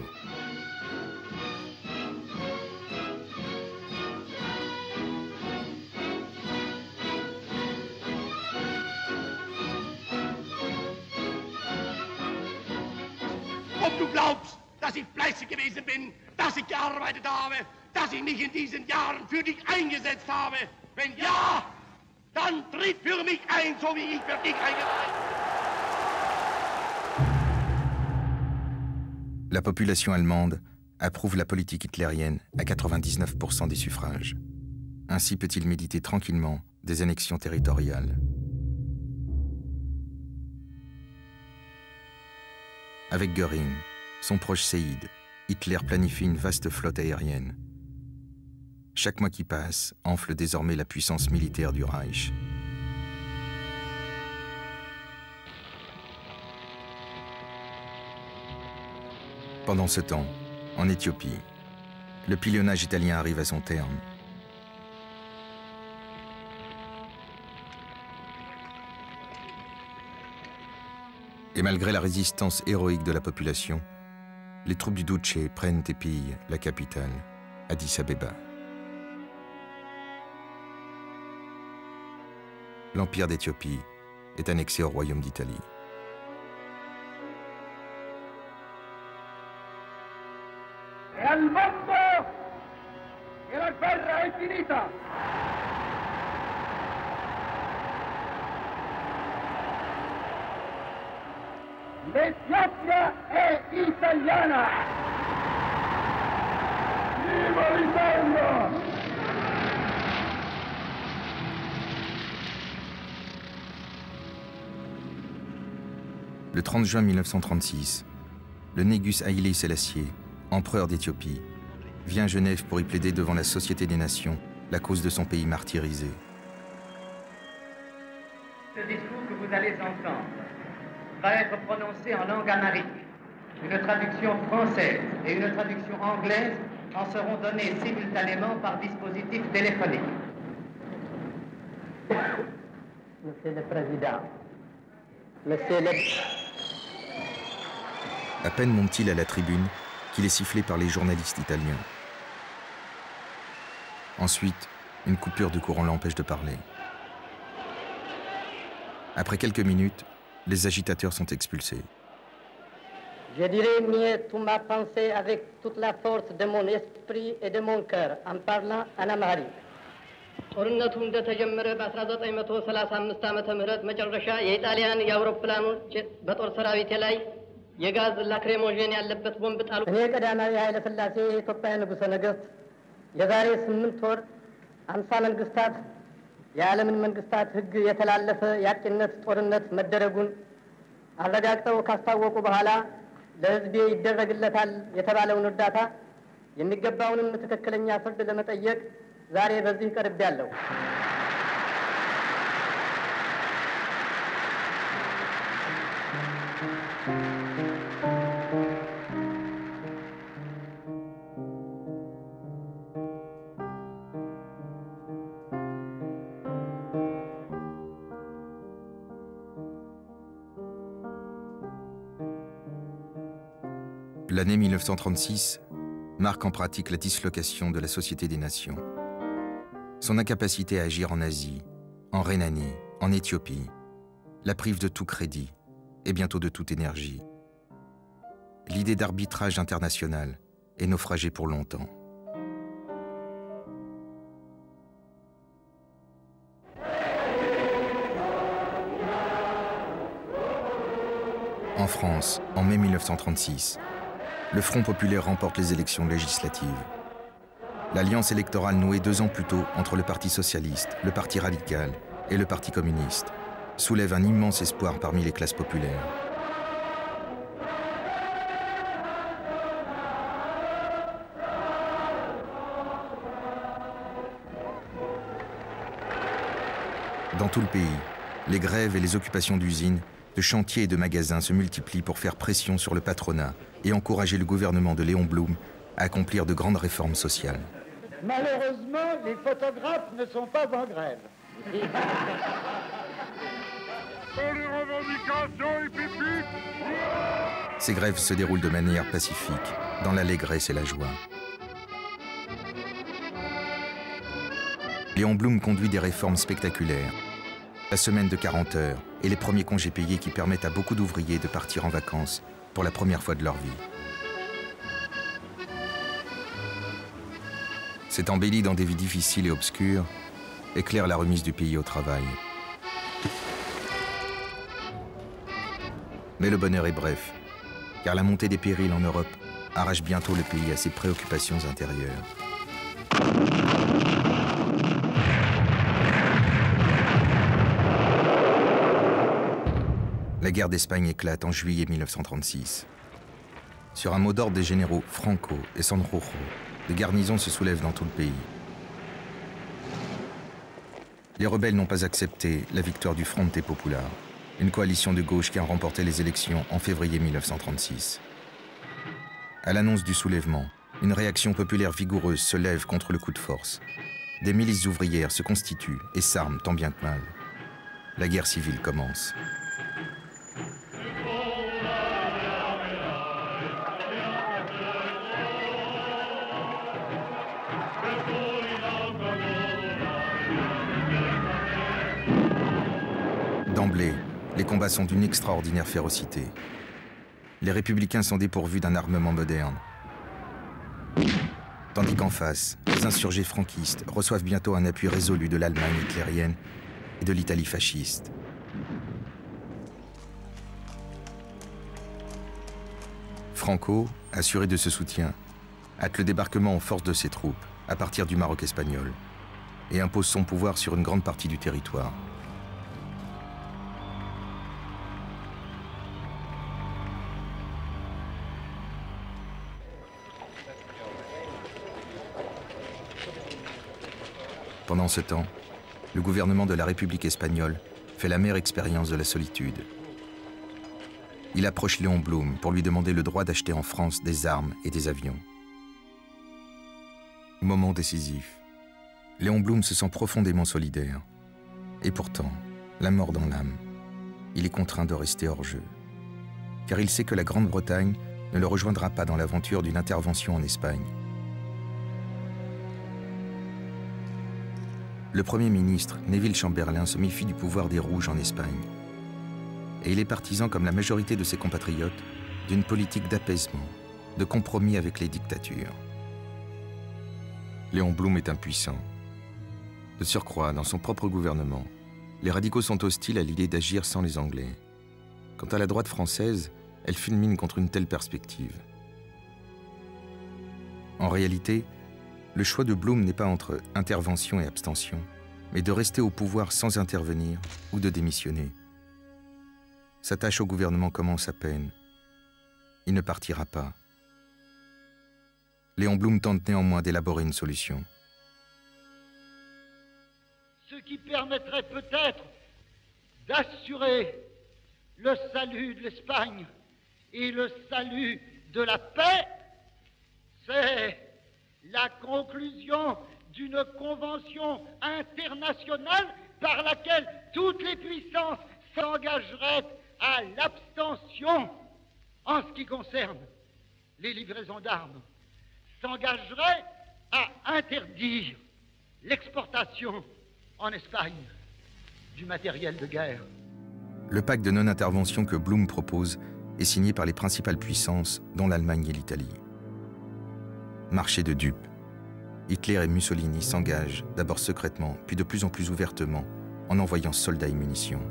Ob du glaubst, dass ich fleißig gewesen bin, dass ich gearbeitet habe, dass ich mich in diesen Jahren für dich eingesetzt habe? Wenn ja, dann tritt für mich ein, so wie ich für dich eingesetzt habe. La population allemande approuve la politique hitlérienne à 99% des suffrages. Ainsi peut-il méditer tranquillement des annexions territoriales. Avec Göring, son proche séide, Hitler planifie une vaste flotte aérienne. Chaque mois qui passe enfle désormais la puissance militaire du Reich. Pendant ce temps, en Éthiopie, le pilonnage italien arrive à son terme. Et malgré la résistance héroïque de la population, les troupes du Duce prennent et pillent la capitale, Addis Abeba. L'Empire d'Éthiopie est annexé au Royaume d'Italie. E al mondo che la guerra è finita! L'Etiopia è italiana! Viva l'Italia! Le 30 juin 1936, le Négus Haïlé Sélassié, empereur d'Éthiopie, vient à Genève pour y plaider devant la Société des Nations la cause de son pays martyrisé. Ce discours que vous allez entendre va être prononcé en langue amharique. Une traduction française et une traduction anglaise en seront données simultanément par dispositif téléphonique. Monsieur le Président, Monsieur le... À peine monte-t-il à la tribune qu'il est sifflé par les journalistes italiens. Ensuite, une coupure de courant l'empêche de parler. Après quelques minutes, les agitateurs sont expulsés. Je dirai mieux toute ma pensée avec toute la force de mon esprit et de mon cœur en parlant en amharique. ጦርነቱ እንደተጀመረ በ1935 ዓመተ ምህረት መጨረሻ የኢጣሊያን የአውሮፕላኖች በጦር ሰራዊት ላይ የጋዝ ላክሬሞጂን ያለበት ቦምብ ጣሉ። እኔ ቀዳማዊ ኃይለ ሥላሴ የኢትዮጵያ ንጉሠ ነገሥት የዛሬ 8 ወር 50 መንግስታት የዓለምን መንግስታት ሕግ የተላለፈ የአጥቂነት ጦርነት መደረጉን አረጋግጠው ካስታወቁ በኋላ ለሕዝቤ ይደረግለታል የተባለውን እርዳታ የሚገባውንም ትክክለኛ ፍርድ ለመጠየቅ ዛሬ በዚህ ቀርቤያለሁ። L'année 1936 marque en pratique la dislocation de la Société des Nations. Son incapacité à agir en Asie, en Rhénanie, en Éthiopie, la prive de tout crédit et bientôt de toute énergie. l'idée d'arbitrage international est naufragée pour longtemps. En France, en mai 1936, le Front populaire remporte les élections législatives. L'alliance électorale nouée 2 ans plus tôt entre le Parti socialiste, le Parti radical et le Parti communiste soulève un immense espoir parmi les classes populaires. Dans tout le pays, les grèves et les occupations d'usines, de chantiers et de magasins se multiplient pour faire pression sur le patronat et encourager le gouvernement de Léon Blum à accomplir de grandes réformes sociales. Malheureusement, les photographes ne sont pas en grève. Ces grèves se déroulent de manière pacifique, dans l'allégresse et la joie. Léon Blum conduit des réformes spectaculaires. La semaine de 40 heures et les premiers congés payés qui permettent à beaucoup d'ouvriers de partir en vacances pour la première fois de leur vie. Cette embellie dans des vies difficiles et obscures éclaire la remise du pays au travail. Mais le bonheur est bref, car la montée des périls en Europe arrache bientôt le pays à ses préoccupations intérieures. La guerre d'Espagne éclate en juillet 1936. Sur un mot d'ordre des généraux Franco et Sanjurjo, des garnisons se soulèvent dans tout le pays. Les rebelles n'ont pas accepté la victoire du Front Popular, une coalition de gauche qui a remporté les élections en février 1936. À l'annonce du soulèvement, une réaction populaire vigoureuse se lève contre le coup de force. Des milices ouvrières se constituent et s'arment tant bien que mal. La guerre civile commence. D'emblée, les combats sont d'une extraordinaire férocité. Les républicains sont dépourvus d'un armement moderne. Tandis qu'en face, les insurgés franquistes reçoivent bientôt un appui résolu de l'Allemagne hitlérienne et de l'Italie fasciste. Franco, assuré de ce soutien, hâte le débarquement en force de ses troupes à partir du Maroc espagnol et impose son pouvoir sur une grande partie du territoire. Pendant ce temps, le gouvernement de la République espagnole fait l'amère expérience de la solitude. Il approche Léon Blum pour lui demander le droit d'acheter en France des armes et des avions. Moment décisif. Léon Blum se sent profondément solidaire. Et pourtant, la mort dans l'âme, il est contraint de rester hors jeu. Car il sait que la Grande-Bretagne ne le rejoindra pas dans l'aventure d'une intervention en Espagne. Le Premier ministre, Neville Chamberlain, se méfie du pouvoir des Rouges en Espagne. Et il est partisan, comme la majorité de ses compatriotes, d'une politique d'apaisement, de compromis avec les dictatures. Léon Blum est impuissant. De surcroît, dans son propre gouvernement, les radicaux sont hostiles à l'idée d'agir sans les Anglais. Quant à la droite française, elle fulmine contre une telle perspective. En réalité, le choix de Blum n'est pas entre intervention et abstention, mais de rester au pouvoir sans intervenir ou de démissionner. Sa tâche au gouvernement commence à peine. Il ne partira pas. Léon Blum tente néanmoins d'élaborer une solution. Ce qui permettrait peut-être d'assurer le salut de l'Espagne et le salut de la paix, c'est la conclusion d'une convention internationale par laquelle toutes les puissances s'engageraient à l'abstention en ce qui concerne les livraisons d'armes, s'engageraient à interdire l'exportation en Espagne du matériel de guerre. Le pacte de non-intervention que Blum propose et signé par les principales puissances, dont l'Allemagne et l'Italie. Marché de dupes. Hitler et Mussolini s'engagent, d'abord secrètement, puis de plus en plus ouvertement, en envoyant soldats et munitions.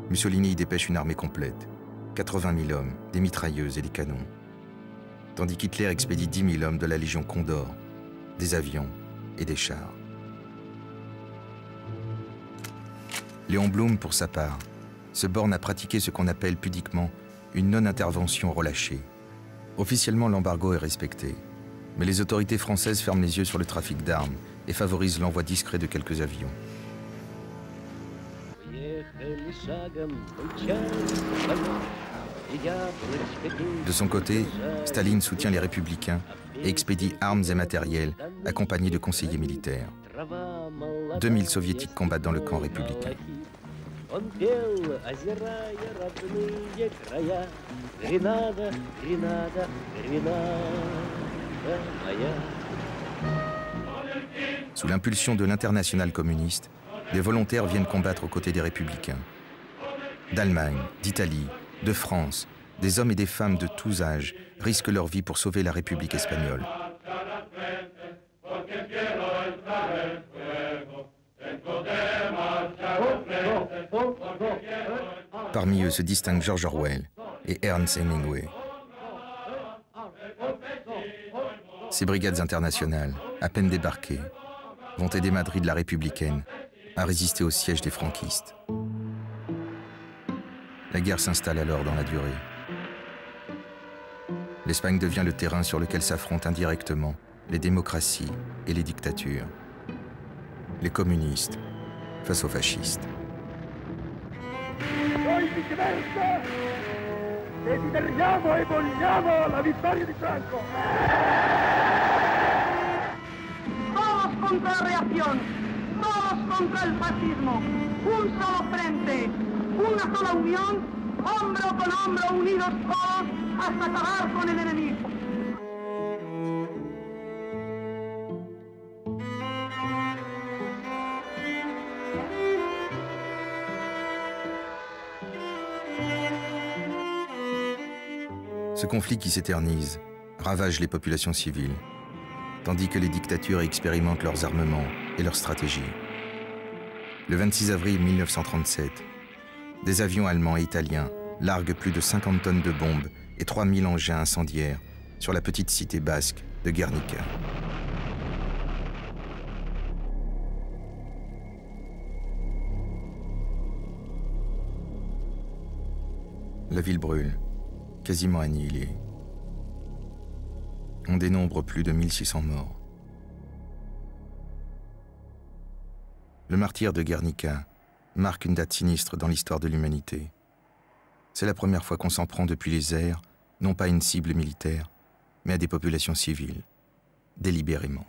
Mussolini y dépêche une armée complète, 80 000 hommes, des mitrailleuses et des canons, tandis qu'Hitler expédie 10 000 hommes de la Légion Condor, des avions et des chars. Léon Blum, pour sa part, se borne à pratiquer ce qu'on appelle pudiquement une non-intervention relâchée. Officiellement, l'embargo est respecté, mais les autorités françaises ferment les yeux sur le trafic d'armes et favorisent l'envoi discret de quelques avions. De son côté, Staline soutient les républicains et expédie armes et matériel accompagnés de conseillers militaires. 2000 soviétiques combattent dans le camp républicain. Sous l'impulsion de l'internationale communiste, des volontaires viennent combattre aux côtés des républicains. D'Allemagne, d'Italie, de France, des hommes et des femmes de tous âges risquent leur vie pour sauver la République espagnole. Parmi eux se distinguent George Orwell et Ernest Hemingway. Ces brigades internationales, à peine débarquées, vont aider Madrid la républicaine à résister au siège des franquistes. La guerre s'installe alors dans la durée. L'Espagne devient le terrain sur lequel s'affrontent indirectement les démocraties et les dictatures. Les communistes face aux fascistes. Noi viceversa desideriamo e vogliamo la vittoria di Franco. Todos contra la reacción, todos contra el fascismo, un solo frente, una sola unión, hombro con hombro, unidos todos hasta acabar con el enemigo. Ce conflit qui s'éternise ravage les populations civiles, tandis que les dictatures expérimentent leurs armements et leurs stratégies. Le 26 avril 1937, des avions allemands et italiens larguent plus de 50 tonnes de bombes et 3000 engins incendiaires sur la petite cité basque de Guernica. La ville brûle, quasiment annihilée. On dénombre plus de 1600 morts. Le martyre de Guernica marque une date sinistre dans l'histoire de l'humanité. C'est la première fois qu'on s'en prend depuis les airs, non pas à une cible militaire, mais à des populations civiles, délibérément.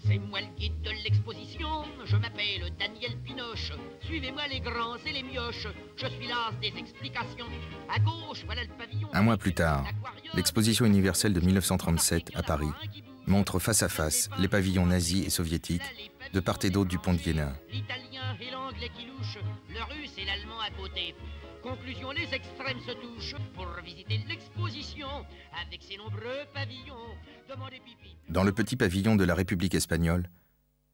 C'est moi le guide de l'exposition, je m'appelle Daniel Pinoche. Suivez-moi les grands et les mioches, je suis l'as des explications. À gauche, voilà le pavillon... Un mois plus tard, l'exposition universelle de 1937 à Paris montre face à face les pavillons nazis et soviétiques de part et d'autre du pont de Iéna. L'italien et l'anglais qui louchent, le russe et l'allemand à côté. Conclusion, les extrêmes se touchent pour visiter l'exposition avec ses nombreux pavillons. Demandez pipi. Dans le petit pavillon de la République espagnole,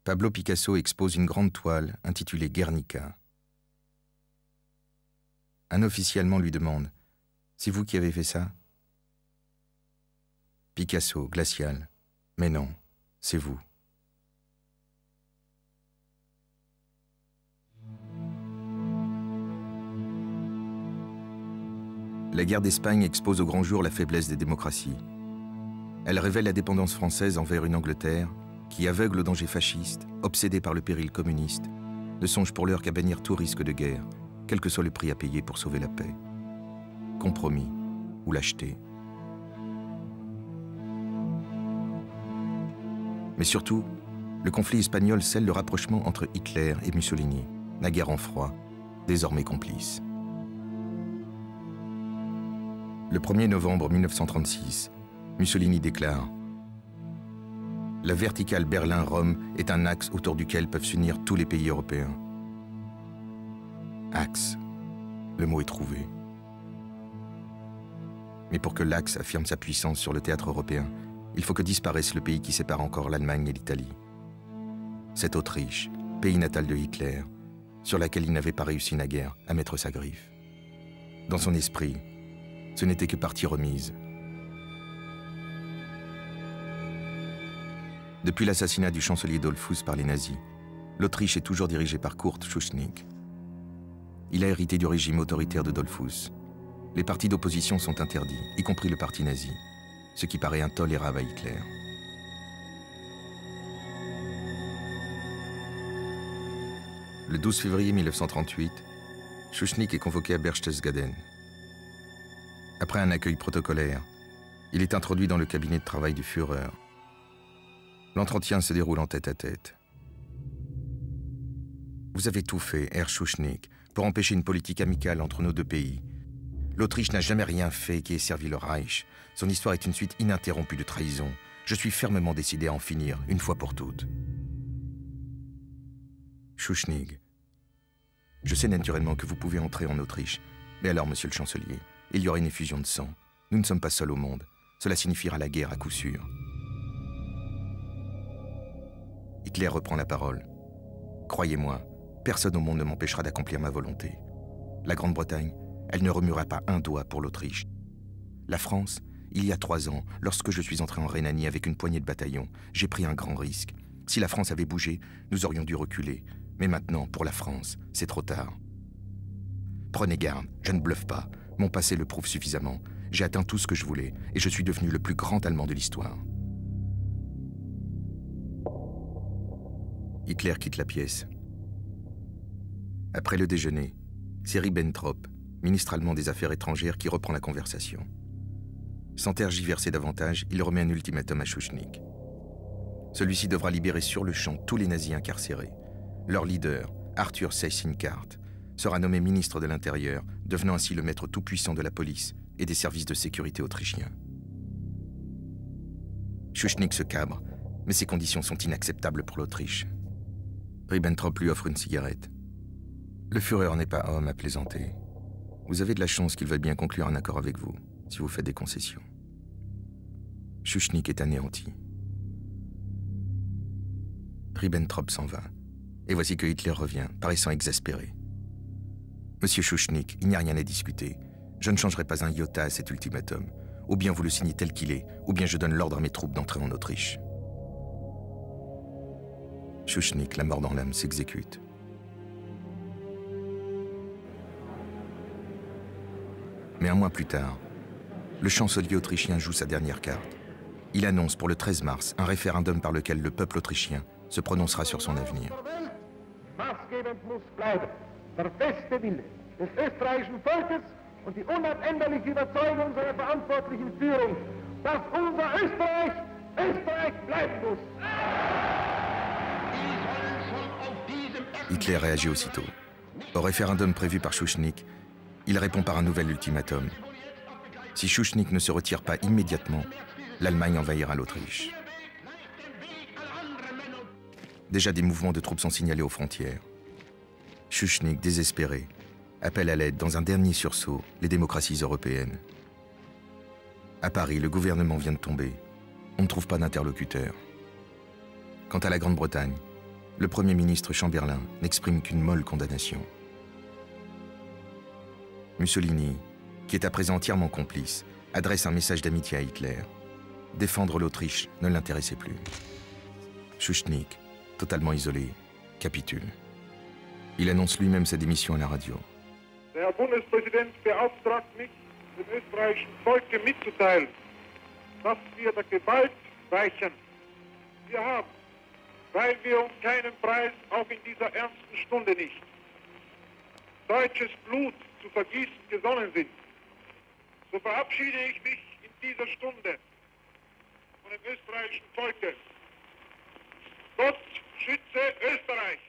Pablo Picasso expose une grande toile intitulée Guernica. Un officier allemand lui demande « C'est vous qui avez fait ça ?» Picasso, glacial. « Mais non, c'est vous. » La guerre d'Espagne expose au grand jour la faiblesse des démocraties. Elle révèle la dépendance française envers une Angleterre qui, aveugle au danger fasciste, obsédée par le péril communiste, ne songe pour l'heure qu'à bannir tout risque de guerre, quel que soit le prix à payer pour sauver la paix. Compromis ou lâcheté. Mais surtout, le conflit espagnol scelle le rapprochement entre Hitler et Mussolini, naguère en froid, désormais complices. Le 1er novembre 1936, Mussolini déclare « La verticale Berlin-Rome est un axe autour duquel peuvent s'unir tous les pays européens. Axe. Le mot est trouvé. Mais pour que l'axe affirme sa puissance sur le théâtre européen, il faut que disparaisse le pays qui sépare encore l'Allemagne et l'Italie. Cette Autriche, pays natal de Hitler, sur laquelle il n'avait pas réussi naguère à mettre sa griffe. Dans son esprit, ce n'était que partie remise. Depuis l'assassinat du chancelier Dollfuss par les nazis, l'Autriche est toujours dirigée par Kurt Schuschnigg. Il a hérité du régime autoritaire de Dollfuss. Les partis d'opposition sont interdits, y compris le parti nazi, ce qui paraît intolérable à Hitler. Le 12 février 1938, Schuschnigg est convoqué à Berchtesgaden. Après un accueil protocolaire, il est introduit dans le cabinet de travail du Führer. L'entretien se déroule en tête-à-tête. Vous avez tout fait, Herr Schuschnigg, pour empêcher une politique amicale entre nos deux pays. L'Autriche n'a jamais rien fait qui ait servi le Reich. Son histoire est une suite ininterrompue de trahisons. Je suis fermement décidé à en finir, une fois pour toutes. Schuschnigg. Je sais naturellement que vous pouvez entrer en Autriche. Mais alors, monsieur le chancelier, il y aura une effusion de sang. Nous ne sommes pas seuls au monde. Cela signifiera la guerre à coup sûr. Hitler reprend la parole. Croyez-moi, personne au monde ne m'empêchera d'accomplir ma volonté. La Grande-Bretagne, elle ne remuera pas un doigt pour l'Autriche. La France, il y a 3 ans, lorsque je suis entré en Rhénanie avec une poignée de bataillons, j'ai pris un grand risque. Si la France avait bougé, nous aurions dû reculer. Mais maintenant, pour la France, c'est trop tard. Prenez garde, je ne bluffe pas. Mon passé le prouve suffisamment. J'ai atteint tout ce que je voulais et je suis devenu le plus grand Allemand de l'histoire. Hitler quitte la pièce. Après le déjeuner, c'est Ribbentrop, ministre allemand des Affaires étrangères, qui reprend la conversation. Sans tergiverser davantage, il remet un ultimatum à Schuschnigg. Celui-ci devra libérer sur le champ tous les nazis incarcérés. Leur leader, Arthur Seyss-Inquart, sera nommé ministre de l'Intérieur, devenant ainsi le maître tout-puissant de la police et des services de sécurité autrichiens. Schuschnigg se cabre, mais ces conditions sont inacceptables pour l'Autriche. Ribbentrop lui offre une cigarette. Le Führer n'est pas homme à plaisanter. Vous avez de la chance qu'il veuille bien conclure un accord avec vous, si vous faites des concessions. Schuschnigg est anéanti. Ribbentrop s'en va. Et voici que Hitler revient, paraissant exaspéré. Monsieur Schuschnigg, il n'y a rien à discuter. Je ne changerai pas un iota à cet ultimatum. Ou bien vous le signez tel qu'il est, ou bien je donne l'ordre à mes troupes d'entrer en Autriche. Schuschnigg, la mort dans l'âme, s'exécute. Mais un mois plus tard, le chancelier autrichien joue sa dernière carte. Il annonce pour le 13 mars un référendum par lequel le peuple autrichien se prononcera sur son avenir. Maßgebend muss bleiben der feste Wille des österreichischen Volkes und die unabänderliche Überzeugung seiner verantwortlichen Führung, dass unser Österreich Österreich bleiben muss. Hitler réagit aussitôt. Au référendum prévu par Schuschnigg, il répond par un nouvel ultimatum. Si Schuschnigg ne se retire pas immédiatement, l'Allemagne envahira l'Autriche. Déjà des mouvements de troupes sont signalés aux frontières. Schuschnigg, désespéré, appelle à l'aide dans un dernier sursaut les démocraties européennes. À Paris, le gouvernement vient de tomber. On ne trouve pas d'interlocuteur. Quant à la Grande-Bretagne, le Premier ministre Chamberlain n'exprime qu'une molle condamnation. Mussolini, qui est à présent entièrement complice, adresse un message d'amitié à Hitler. Défendre l'Autriche ne l'intéressait plus. Schuschnigg, totalement isolé, capitule. Il annonce lui-même sa démission à la radio. Der Herr Bundespräsident beauftragt mich, dem österreichischen Volke mitzuteilen, dass wir der Gewalt weichen. Wir haben, weil wir um keinen Preis, auch in dieser ernsten Stunde nicht, deutsches Blut zu vergießen gesonnen sind, so verabschiede ich mich in dieser Stunde von dem österreichischen Volke. Gott schütze Österreich!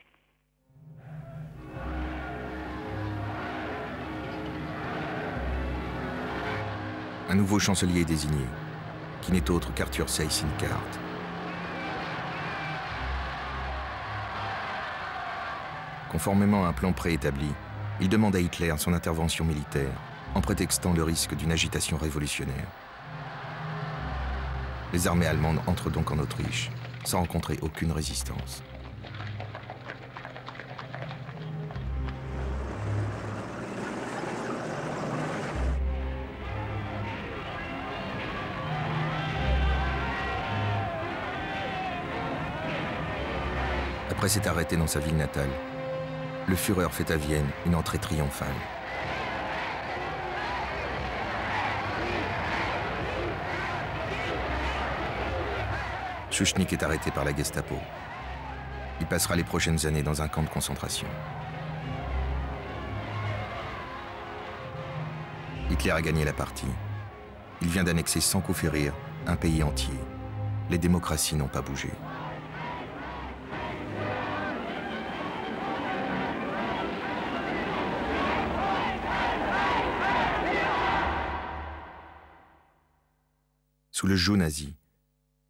Un nouveau chancelier est désigné, qui n'est autre qu'Arthur Seyss-Inquart. Conformément à un plan préétabli, il demande à Hitler son intervention militaire, en prétextant le risque d'une agitation révolutionnaire. Les armées allemandes entrent donc en Autriche, sans rencontrer aucune résistance. Après s'être arrêté dans sa ville natale, le Führer fait à Vienne une entrée triomphale. Schuschnigg est arrêté par la Gestapo. Il passera les prochaines années dans un camp de concentration. Hitler a gagné la partie. Il vient d'annexer sans coup férir un pays entier. Les démocraties n'ont pas bougé. Sous le joug nazi,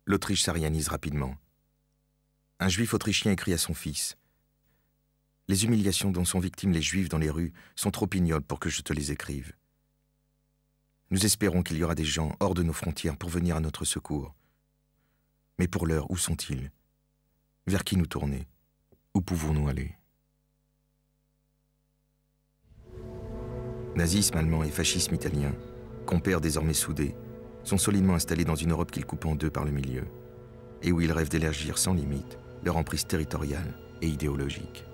l'Autriche s'arianise rapidement. Un juif autrichien écrit à son fils « Les humiliations dont sont victimes les juifs dans les rues sont trop ignobles pour que je te les écrive. Nous espérons qu'il y aura des gens hors de nos frontières pour venir à notre secours. Mais pour l'heure, où sont-ils? Vers qui nous tourner? Où pouvons-nous aller ?» Nazisme allemand et fascisme italien, compères désormais soudés, sont solidement installés dans une Europe qu'ils coupent en deux par le milieu, et où ils rêvent d'élargir sans limite leur emprise territoriale et idéologique.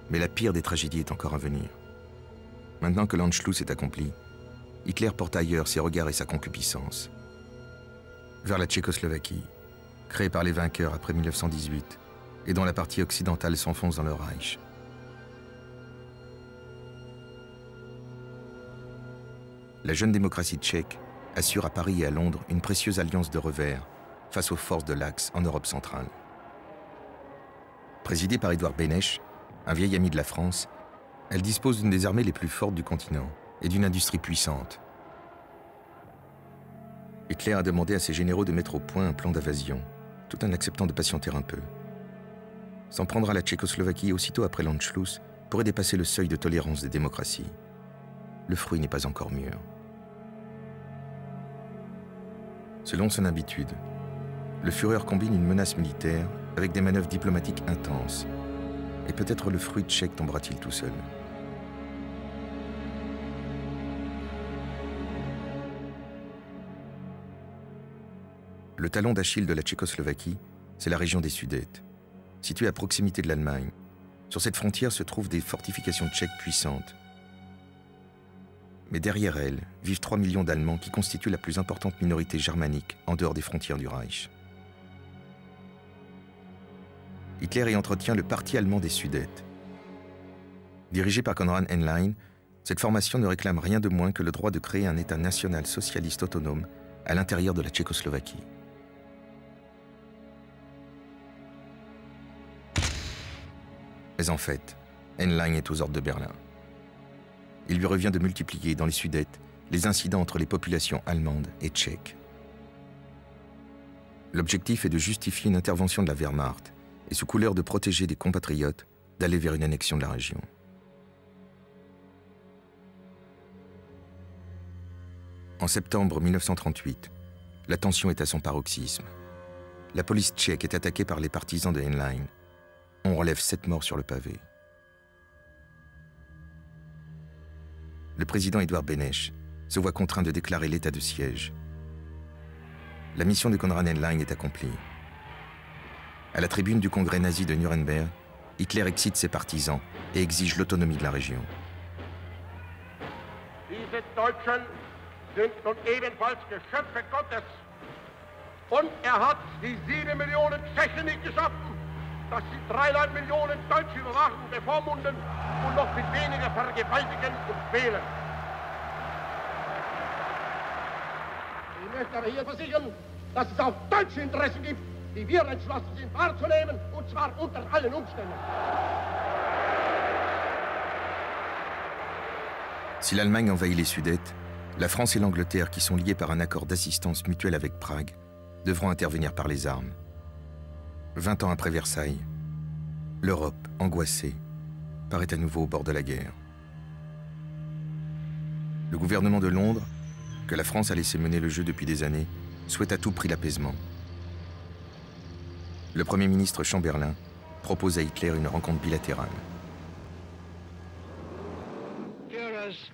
Mais la pire des tragédies est encore à venir. Maintenant que l'Anschluss est accompli, Hitler porte ailleurs ses regards et sa concupiscence. Vers la Tchécoslovaquie, créée par les vainqueurs après 1918, et dont la partie occidentale s'enfonce dans le Reich. La jeune démocratie tchèque assure à Paris et à Londres une précieuse alliance de revers face aux forces de l'Axe en Europe centrale. Présidée par Edouard Beneš, un vieil ami de la France, elle dispose d'une des armées les plus fortes du continent et d'une industrie puissante. Hitler a demandé à ses généraux de mettre au point un plan d'invasion, tout en acceptant de patienter un peu. S'en prendre à la Tchécoslovaquie aussitôt après l'Anschluss pourrait dépasser le seuil de tolérance des démocraties. Le fruit n'est pas encore mûr. Selon son habitude, le Führer combine une menace militaire avec des manœuvres diplomatiques intenses. Et peut-être le fruit tchèque tombera-t-il tout seul. Le talon d'Achille de la Tchécoslovaquie, c'est la région des Sudètes, située à proximité de l'Allemagne. Sur cette frontière se trouvent des fortifications tchèques puissantes. Mais derrière elles vivent 3 millions d'Allemands qui constituent la plus importante minorité germanique en dehors des frontières du Reich. Hitler y entretient le Parti allemand des Sudètes. Dirigé par Konrad Henlein, cette formation ne réclame rien de moins que le droit de créer un État national socialiste autonome à l'intérieur de la Tchécoslovaquie. Mais en fait, Henlein est aux ordres de Berlin. Il lui revient de multiplier dans les Sudètes les incidents entre les populations allemandes et tchèques. L'objectif est de justifier une intervention de la Wehrmacht et sous couleur de protéger des compatriotes, d'aller vers une annexion de la région. En septembre 1938, la tension est à son paroxysme. La police tchèque est attaquée par les partisans de Henlein. On relève 7 morts sur le pavé. Le président Edouard Beneš se voit contraint de déclarer l'état de siège. La mission de Konrad Henlein est accomplie. À la tribune du congrès nazi de Nuremberg, Hitler excite ses partisans et exige l'autonomie de la région. Diese Deutschen sind nun ebenfalls Geschöpfe Gottes. Und hat die 7 Millionen Tschechen nicht geschaffen, dass sie 3,5 Millionen Deutsche überwachen, bevormunden und noch viel weniger vergewaltigen und quälen. Ich möchte aber hier versichern, dass es auch deutsche Interessen gibt, die wir entschlossen sind wahrzunehmen, und zwar unter allen Umständen. Si l'Allemagne envahit les Sudètes, la France et l'Angleterre, qui sont liées par un accord d'assistance mutuelle avec Prague, devront intervenir par les armes. 20 ans après Versailles, l'Europe, angoissée, apparaît à nouveau au bord de la guerre. Le gouvernement de Londres, que la France a laissé mener le jeu depuis des années, souhaite à tout prix l'apaisement. Le Premier ministre Chamberlain propose à Hitler une rencontre bilatérale. Führer's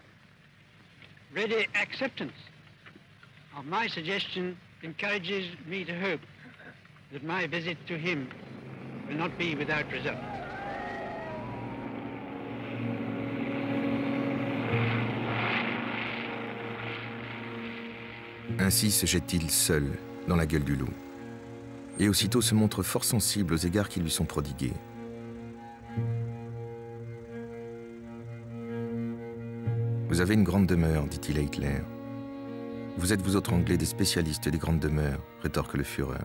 ready acceptance of my suggestion encourages me to hope that my visit to him will not be without result. Ainsi se jette-t-il seul dans la gueule du loup. Et aussitôt se montre fort sensible aux égards qui lui sont prodigués. Vous avez une grande demeure, dit-il à Hitler. Vous êtes vous autres Anglais des spécialistes des grandes demeures, rétorque le Führer.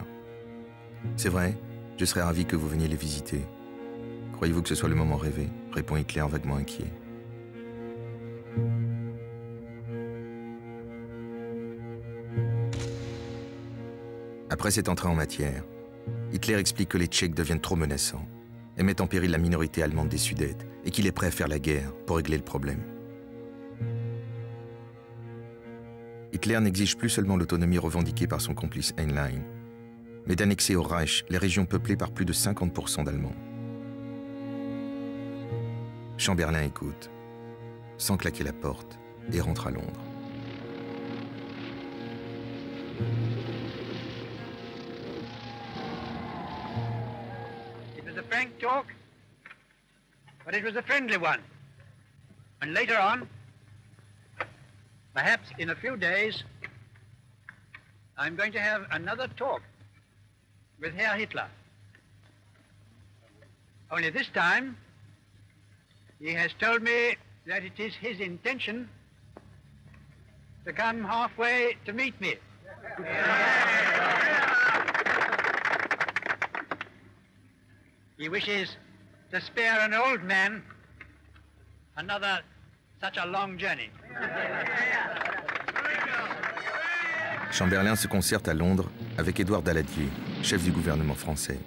C'est vrai, je serais ravi que vous veniez les visiter. Croyez-vous que ce soit le moment rêvé, répond Hitler vaguement inquiet. Après cette entrée en matière, Hitler explique que les Tchèques deviennent trop menaçants et mettent en péril la minorité allemande des Sudètes et qu'il est prêt à faire la guerre pour régler le problème. Hitler n'exige plus seulement l'autonomie revendiquée par son complice Heinlein, mais d'annexer au Reich les régions peuplées par plus de 50% d'Allemands. Chamberlain écoute, sans claquer la porte, et rentre à Londres. It was a frank talk, but it was a friendly one. And later on, perhaps in a few days, I'm going to have another talk with Herr Hitler. Only this time, he has told me that it is his intention to come halfway to meet me. He wishes to spare an old man another such a long journey. Chamberlain se concerte à Londres avec Édouard Daladier, chef du gouvernement français.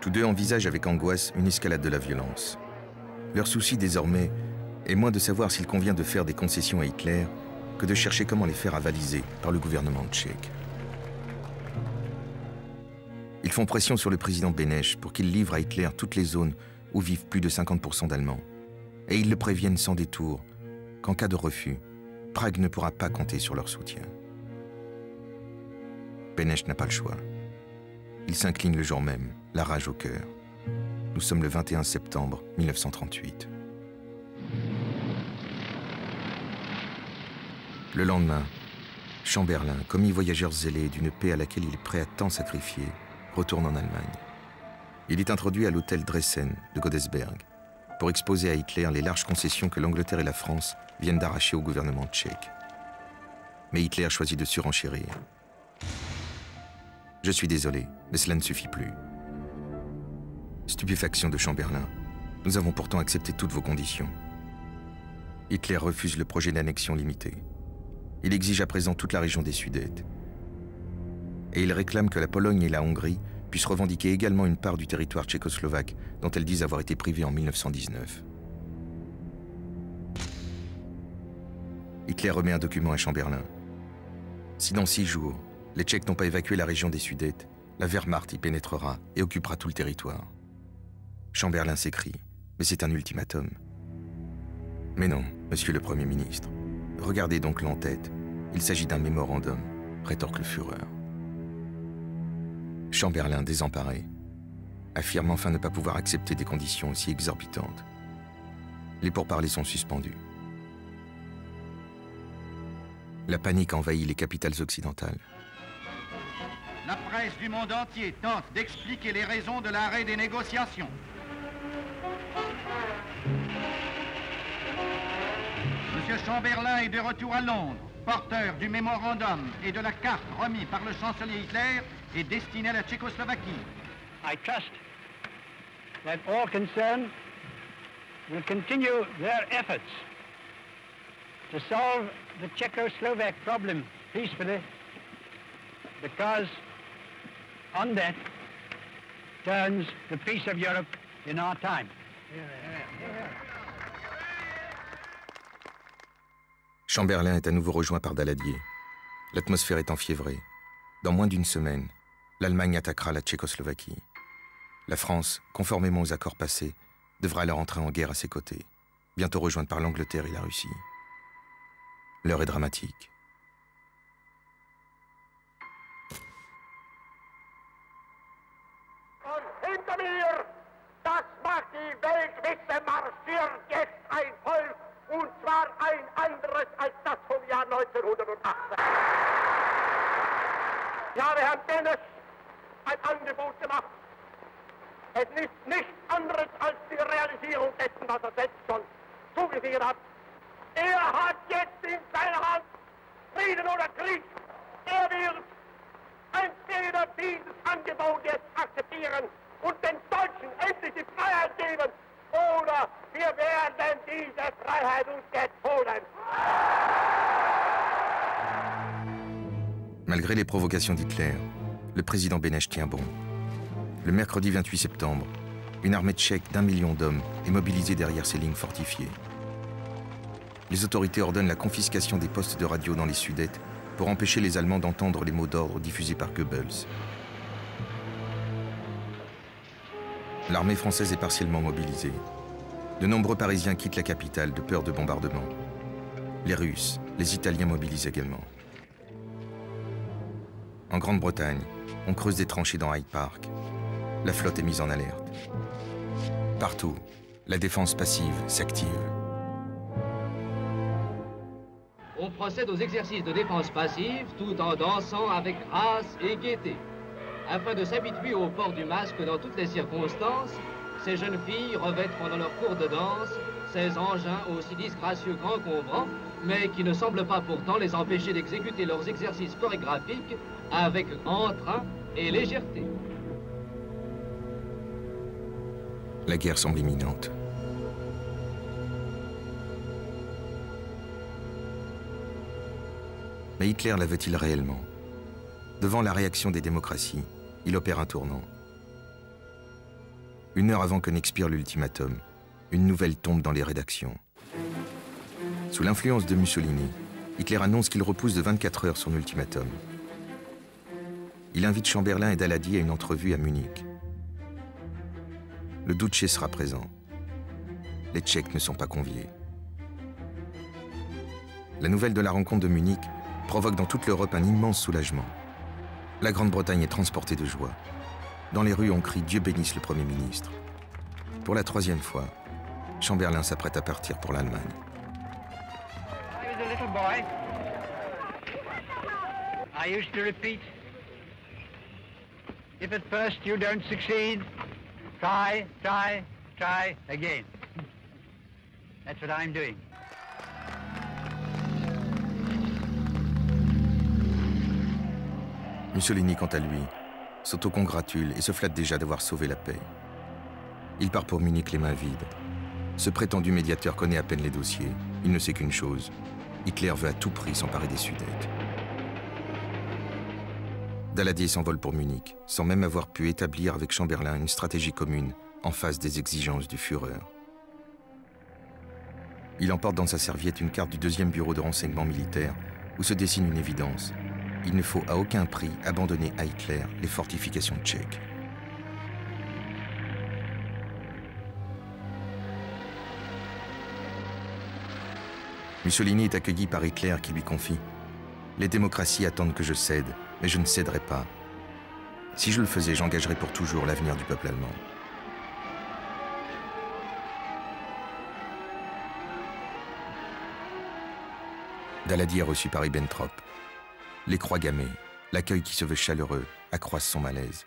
Tous deux envisagent avec angoisse une escalade de la violence. Leur souci désormais est moins de savoir s'il convient de faire des concessions à Hitler que de chercher comment les faire avaliser par le gouvernement tchèque. Ils font pression sur le président Beneš pour qu'il livre à Hitler toutes les zones où vivent plus de 50% d'Allemands. Et ils le préviennent sans détour qu'en cas de refus, Prague ne pourra pas compter sur leur soutien. Beneš n'a pas le choix. Il s'incline le jour même, la rage au cœur. Nous sommes le 21 septembre 1938. Le lendemain, Chamberlain, commis voyageur zélé d'une paix à laquelle il est prêt à tant sacrifier, retourne en Allemagne. Il est introduit à l'hôtel Dressen de Godesberg pour exposer à Hitler les larges concessions que l'Angleterre et la France viennent d'arracher au gouvernement tchèque. Mais Hitler choisit de surenchérir. « Je suis désolé, mais cela ne suffit plus. » Stupéfaction de Chamberlain. « Nous avons pourtant accepté toutes vos conditions. » Hitler refuse le projet d'annexion limitée. Il exige à présent toute la région des Sudètes. Et il réclame que la Pologne et la Hongrie puissent revendiquer également une part du territoire tchécoslovaque dont elles disent avoir été privées en 1919. Hitler remet un document à Chamberlain. Si dans 6 jours, les Tchèques n'ont pas évacué la région des Sudètes, la Wehrmacht y pénétrera et occupera tout le territoire. Chamberlain s'écrie, mais c'est un ultimatum. Mais non, monsieur le Premier ministre. Regardez donc l'en-tête, il s'agit d'un mémorandum, rétorque le Führer. Chamberlain, désemparé, affirme enfin ne pas pouvoir accepter des conditions aussi exorbitantes. Les pourparlers sont suspendus. La panique envahit les capitales occidentales. La presse du monde entier tente d'expliquer les raisons de l'arrêt des négociations. Monsieur Chamberlain est de retour à Londres, porteur du mémorandum et de la carte remis par le chancelier Hitler et destiné à la Tchécoslovaquie. I trust that all concerned will continue their efforts to solve the Czechoslovak problem peacefully, because on that turns the peace of Europe in our time. Chamberlain est à nouveau rejoint par Daladier. L'atmosphère est enfiévrée. Dans moins d'une semaine, l'Allemagne attaquera la Tchécoslovaquie. La France, conformément aux accords passés, devra alors entrer en guerre à ses côtés, bientôt rejointe par l'Angleterre et la Russie. L'heure est dramatique. Und hinter mir, das macht die Weltwitze, marschiert jetzt ein Volk, und zwar ein anderes als das vom Jahr 1918. Ich habe Herrn Dennis ein Angebot gemacht. Es ist nichts anderes als die Realisierung dessen, was er selbst schon zugesichert hat. Er hat jetzt in seiner Hand Frieden oder Krieg. Er wird entweder dieses Angebot jetzt akzeptieren und den Deutschen endlich die Freiheit geben, oder wir werden diese Freiheit uns jetzt holen. Malgré les provocations d'Hitler, le président Beneš tient bon. Le mercredi 28 septembre, une armée tchèque d'1 million d'hommes est mobilisée derrière ces lignes fortifiées. Les autorités ordonnent la confiscation des postes de radio dans les Sudètes pour empêcher les Allemands d'entendre les mots d'ordre diffusés par Goebbels. L'armée française est partiellement mobilisée. De nombreux Parisiens quittent la capitale de peur de bombardement. Les Russes, les Italiens mobilisent également. En Grande-Bretagne, on creuse des tranchées dans Hyde Park. La flotte est mise en alerte. Partout, la défense passive s'active. On procède aux exercices de défense passive tout en dansant avec grâce et gaieté. Afin de s'habituer au port du masque dans toutes les circonstances, ces jeunes filles revêtent pendant leur cours de danse ces engins aussi disgracieux qu'encombrants, mais qui ne semblent pas pourtant les empêcher d'exécuter leurs exercices chorégraphiques avec entrain et légèreté. La guerre semble imminente. Mais Hitler l'avait-il réellement? Devant la réaction des démocraties, il opère un tournant. Une heure avant que n'expire l'ultimatum, une nouvelle tombe dans les rédactions. Sous l'influence de Mussolini, Hitler annonce qu'il repousse de 24 heures son ultimatum. Il invite Chamberlain et Daladier à une entrevue à Munich. Le Duce sera présent. Les Tchèques ne sont pas conviés. La nouvelle de la rencontre de Munich provoque dans toute l'Europe un immense soulagement. La Grande-Bretagne est transportée de joie. Dans les rues, on crie « Dieu bénisse le Premier ministre ». Pour la troisième fois, Chamberlain s'apprête à partir pour l'Allemagne. I was a little boy. I used to repeat, if at first you don't succeed, try, try, try again. That's what I'm doing. Mussolini, quant à lui, s'autocongratule et se flatte déjà d'avoir sauvé la paix. Il part pour Munich les mains vides. Ce prétendu médiateur connaît à peine les dossiers. Il ne sait qu'une chose. Hitler veut à tout prix s'emparer des Sudètes. Daladier s'envole pour Munich, sans même avoir pu établir avec Chamberlain une stratégie commune en face des exigences du Führer. Il emporte dans sa serviette une carte du 2e bureau de renseignement militaire où se dessine une évidence. Il ne faut à aucun prix abandonner à Hitler les fortifications tchèques. Mussolini est accueilli par Hitler qui lui confie « Les démocraties attendent que je cède, mais je ne céderai pas. Si je le faisais, j'engagerais pour toujours l'avenir du peuple allemand. » Daladier est reçu par Ribbentrop. Les croix gammées, l'accueil qui se veut chaleureux, accroissent son malaise.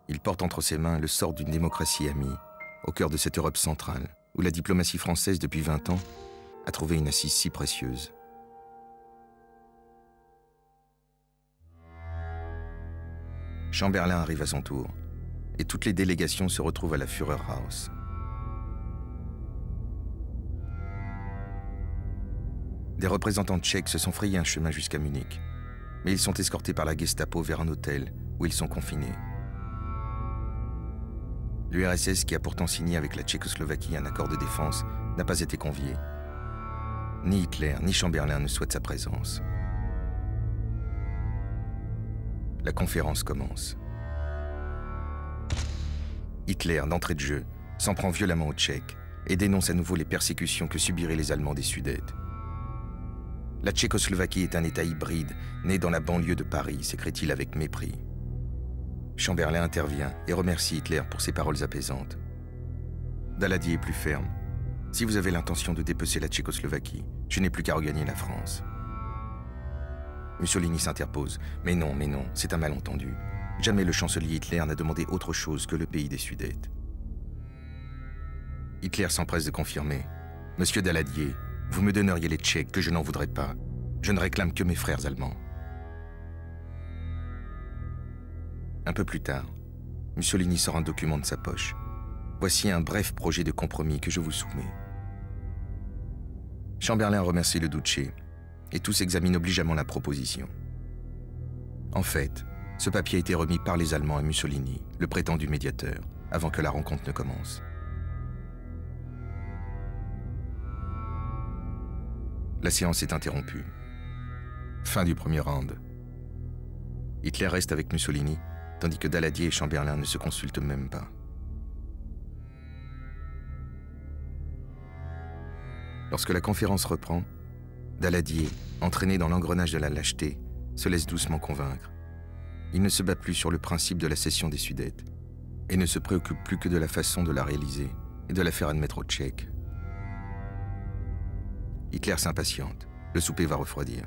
Il porte entre ses mains le sort d'une démocratie amie, au cœur de cette Europe centrale, où la diplomatie française, depuis 20 ans, a trouvé une assise si précieuse. Chamberlain arrive à son tour, et toutes les délégations se retrouvent à la Führerhaus. Des représentants tchèques se sont frayés un chemin jusqu'à Munich. mais ils sont escortés par la Gestapo vers un hôtel où ils sont confinés. L'URSS, qui a pourtant signé avec la Tchécoslovaquie un accord de défense, n'a pas été convié. Ni Hitler, ni Chamberlain ne souhaitent sa présence. La conférence commence. Hitler, d'entrée de jeu, s'en prend violemment aux Tchèques et dénonce à nouveau les persécutions que subiraient les Allemands des Sudètes. La Tchécoslovaquie est un État hybride, né dans la banlieue de Paris, s'écrie-t-il avec mépris. Chamberlain intervient et remercie Hitler pour ses paroles apaisantes. Daladier est plus ferme. Si vous avez l'intention de dépecer la Tchécoslovaquie, je n'ai plus qu'à regagner la France. Mussolini s'interpose. Mais non, c'est un malentendu. Jamais le chancelier Hitler n'a demandé autre chose que le pays des Sudètes. Hitler s'empresse de confirmer. Monsieur Daladier, vous me donneriez les Tchèques que je n'en voudrais pas. Je ne réclame que mes frères allemands. Un peu plus tard, Mussolini sort un document de sa poche. Voici un bref projet de compromis que je vous soumets. Chamberlain remercie le Duce et tous examinent obligeamment la proposition. En fait, ce papier a été remis par les Allemands à Mussolini, le prétendu médiateur, avant que la rencontre ne commence. La séance est interrompue. Fin du premier round. Hitler reste avec Mussolini, tandis que Daladier et Chamberlain ne se consultent même pas. Lorsque la conférence reprend, Daladier, entraîné dans l'engrenage de la lâcheté, se laisse doucement convaincre. Il ne se bat plus sur le principe de la cession des Sudètes et ne se préoccupe plus que de la façon de la réaliser et de la faire admettre aux Tchèques. Hitler s'impatiente. Le souper va refroidir.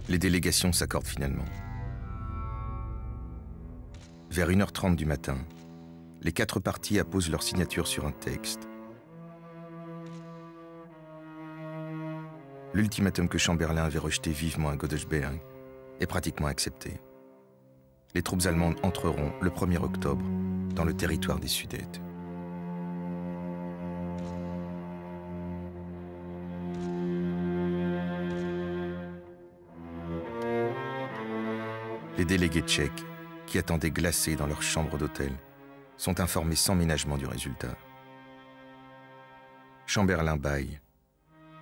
Les délégations s'accordent finalement. Vers 1h30 du matin, les 4 parties apposent leur signature sur un texte. L'ultimatum que Chamberlain avait rejeté vivement à Godesberg est pratiquement accepté. Les troupes allemandes entreront le 1er octobre dans le territoire des Sudètes. Les délégués tchèques, qui attendaient glacés dans leur chambre d'hôtel, sont informés sans ménagement du résultat. Chamberlain bâille.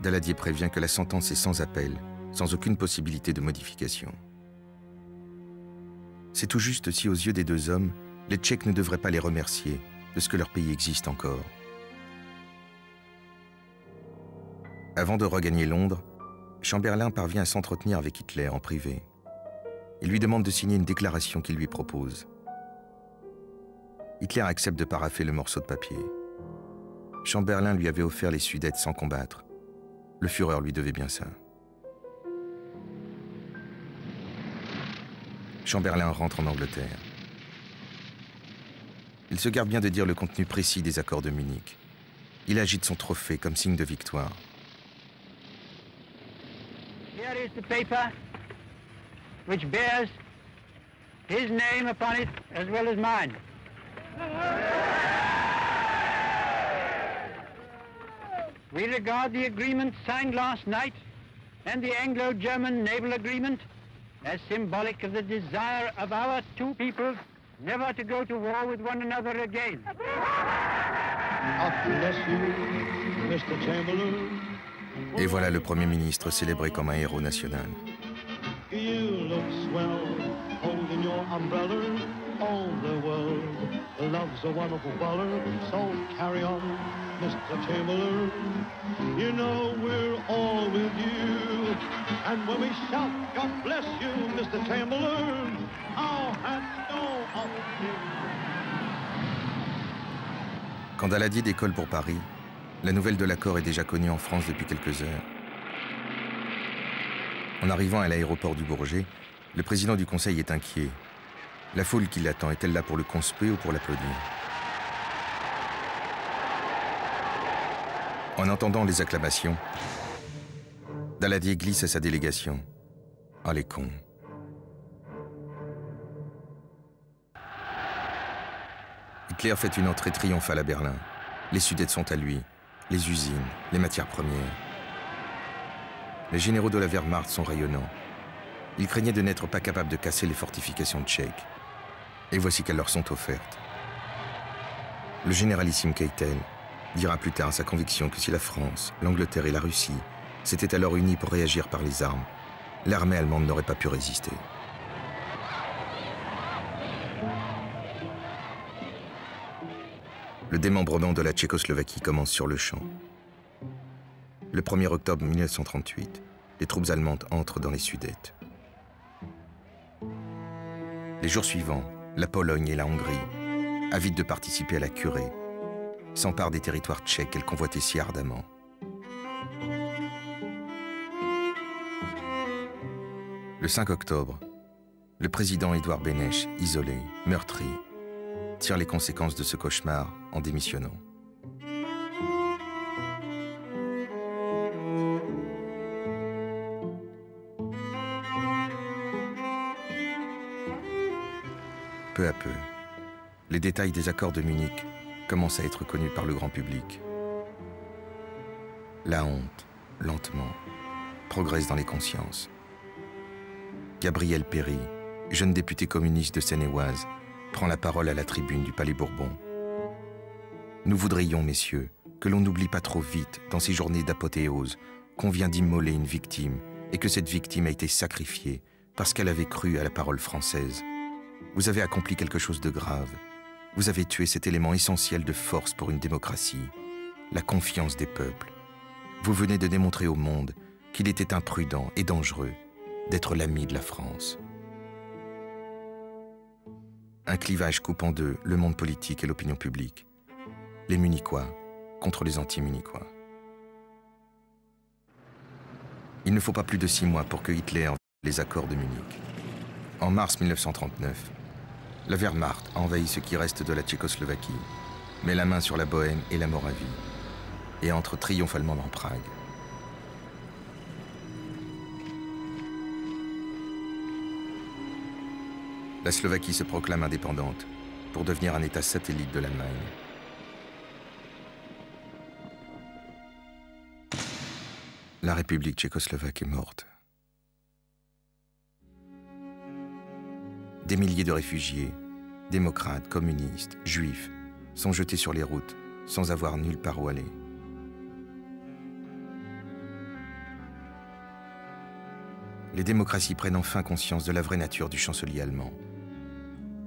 Daladier prévient que la sentence est sans appel, sans aucune possibilité de modification. C'est tout juste si, aux yeux des deux hommes, les Tchèques ne devraient pas les remercier de ce que leur pays existe encore. Avant de regagner Londres, Chamberlain parvient à s'entretenir avec Hitler en privé. Il lui demande de signer une déclaration qu'il lui propose. Hitler accepte de paraffer le morceau de papier. Chamberlain lui avait offert les Sudètes sans combattre. Le Führer lui devait bien ça. Chamberlain rentre en Angleterre. Il se garde bien de dire le contenu précis des accords de Munich. Il agite son trophée comme signe de victoire. Here is the paper which bears his name upon it as well as mine. We regard the agreement signed last night and the Anglo-German naval agreement as symbolic of the desire of our two peoples never to go to war with one another again. God bless you, Mr. Chamberlain. Et voilà le Premier ministre célébré comme un héros national. You look swell, holding your umbrella. All the world loves a wonderful baller, so carry on, Mr. Chamberlain. You know we're all with you, and when we shout, God bless you, Mr. Chamberlain, our hats go up to you. Quand Daladier décolle pour Paris, la nouvelle de l'accord est déjà connue en France depuis quelques heures. En arrivant à l'aéroport du Bourget, le président du Conseil est inquiet. La foule qui l'attend est-elle là pour le conspuer ou pour l'applaudir? En entendant les acclamations, Daladier glisse à sa délégation. Ah, les cons. Hitler fait une entrée triomphale à Berlin. Les Sudètes sont à lui, les usines, les matières premières. Les généraux de la Wehrmacht sont rayonnants. Ils craignaient de n'être pas capables de casser les fortifications tchèques. Et voici qu'elles leur sont offertes. Le généralissime Keitel dira plus tard sa conviction que si la France, l'Angleterre et la Russie s'étaient alors unis pour réagir par les armes, l'armée allemande n'aurait pas pu résister. Le démembrement de la Tchécoslovaquie commence sur le champ. Le 1er octobre 1938, les troupes allemandes entrent dans les Sudètes. Les jours suivants, la Pologne et la Hongrie, avides de participer à la curée, s'emparent des territoires tchèques qu'elles convoitaient si ardemment. Le 5 octobre, le président Édouard Beneš, isolé, meurtri, tire les conséquences de ce cauchemar en démissionnant. Peu à peu, les détails des accords de Munich commencent à être connus par le grand public. La honte, lentement, progresse dans les consciences. Gabriel Péry, jeune député communiste de Seine-et-Oise, prend la parole à la tribune du Palais Bourbon. Nous voudrions, messieurs, que l'on n'oublie pas trop vite, dans ces journées d'apothéose, qu'on vient d'immoler une victime et que cette victime a été sacrifiée parce qu'elle avait cru à la parole française. Vous avez accompli quelque chose de grave. Vous avez tué cet élément essentiel de force pour une démocratie, la confiance des peuples. Vous venez de démontrer au monde qu'il était imprudent et dangereux d'être l'ami de la France. Un clivage coupe en deux le monde politique et l'opinion publique. Les Munichois contre les anti-Munichois. Il ne faut pas plus de 6 mois pour que Hitler viole les accords de Munich. En mars 1939, la Wehrmacht envahit ce qui reste de la Tchécoslovaquie, met la main sur la Bohême et la Moravie, et entre triomphalement dans Prague. La Slovaquie se proclame indépendante pour devenir un État satellite de l'Allemagne. La République tchécoslovaque est morte. Des milliers de réfugiés, démocrates, communistes, juifs, sont jetés sur les routes sans avoir nulle part où aller. Les démocraties prennent enfin conscience de la vraie nature du chancelier allemand.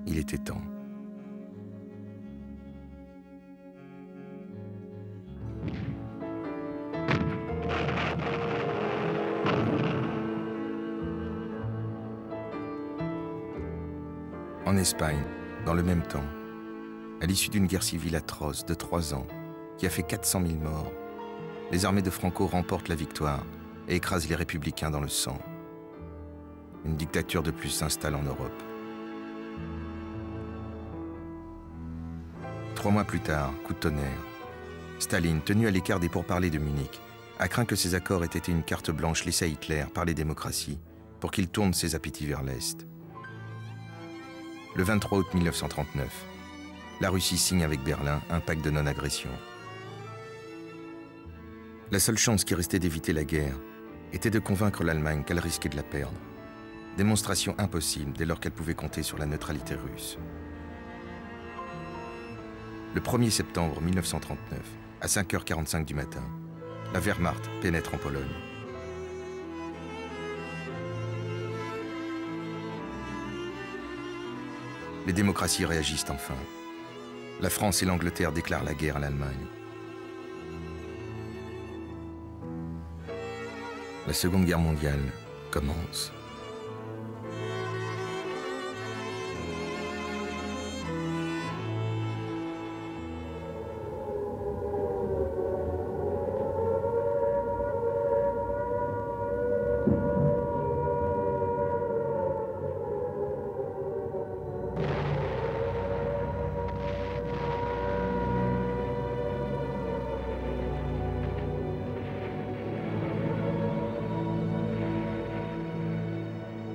Il était temps. En Espagne, dans le même temps, à l'issue d'une guerre civile atroce de 3 ans, qui a fait 400 000 morts, les armées de Franco remportent la victoire et écrasent les républicains dans le sang. Une dictature de plus s'installe en Europe. 3 mois plus tard, coup de tonnerre, Staline, tenu à l'écart des pourparlers de Munich, a craint que ces accords aient été une carte blanche laissée à Hitler par les démocraties pour qu'il tourne ses appétits vers l'Est. Le 23 août 1939, la Russie signe avec Berlin un pacte de non-agression. La seule chance qui restait d'éviter la guerre était de convaincre l'Allemagne qu'elle risquait de la perdre. Démonstration impossible dès lors qu'elle pouvait compter sur la neutralité russe. Le 1er septembre 1939, à 5h45 du matin, la Wehrmacht pénètre en Pologne. Les démocraties réagissent enfin. La France et l'Angleterre déclarent la guerre à l'Allemagne. La Seconde Guerre mondiale commence.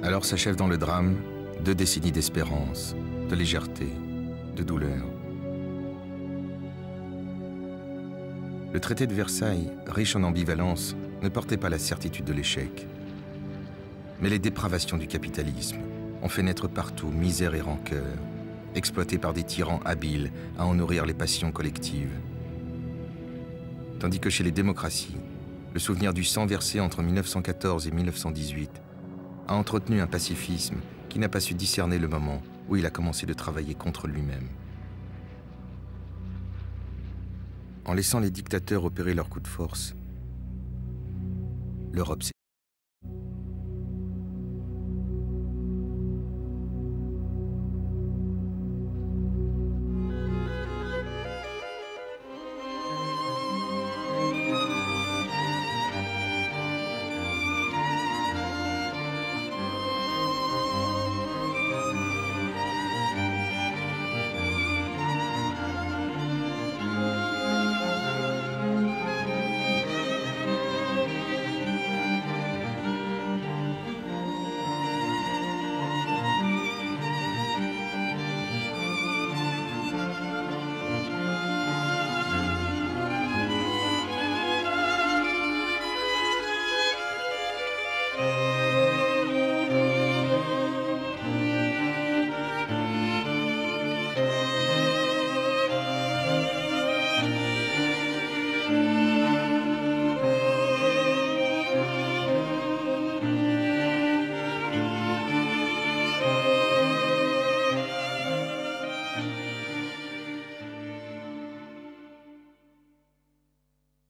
Alors s'achève dans le drame 2 décennies d'espérance, de légèreté, de douleur. Le traité de Versailles, riche en ambivalence, ne portait pas la certitude de l'échec. Mais les dépravations du capitalisme ont fait naître partout misère et rancœur, exploitées par des tyrans habiles à en nourrir les passions collectives. Tandis que chez les démocraties, le souvenir du sang versé entre 1914 et 1918 a entretenu un pacifisme qui n'a pas su discerner le moment où il a commencé de travailler contre lui-même. En laissant les dictateurs opérer leur coup de force, l'Europe s'est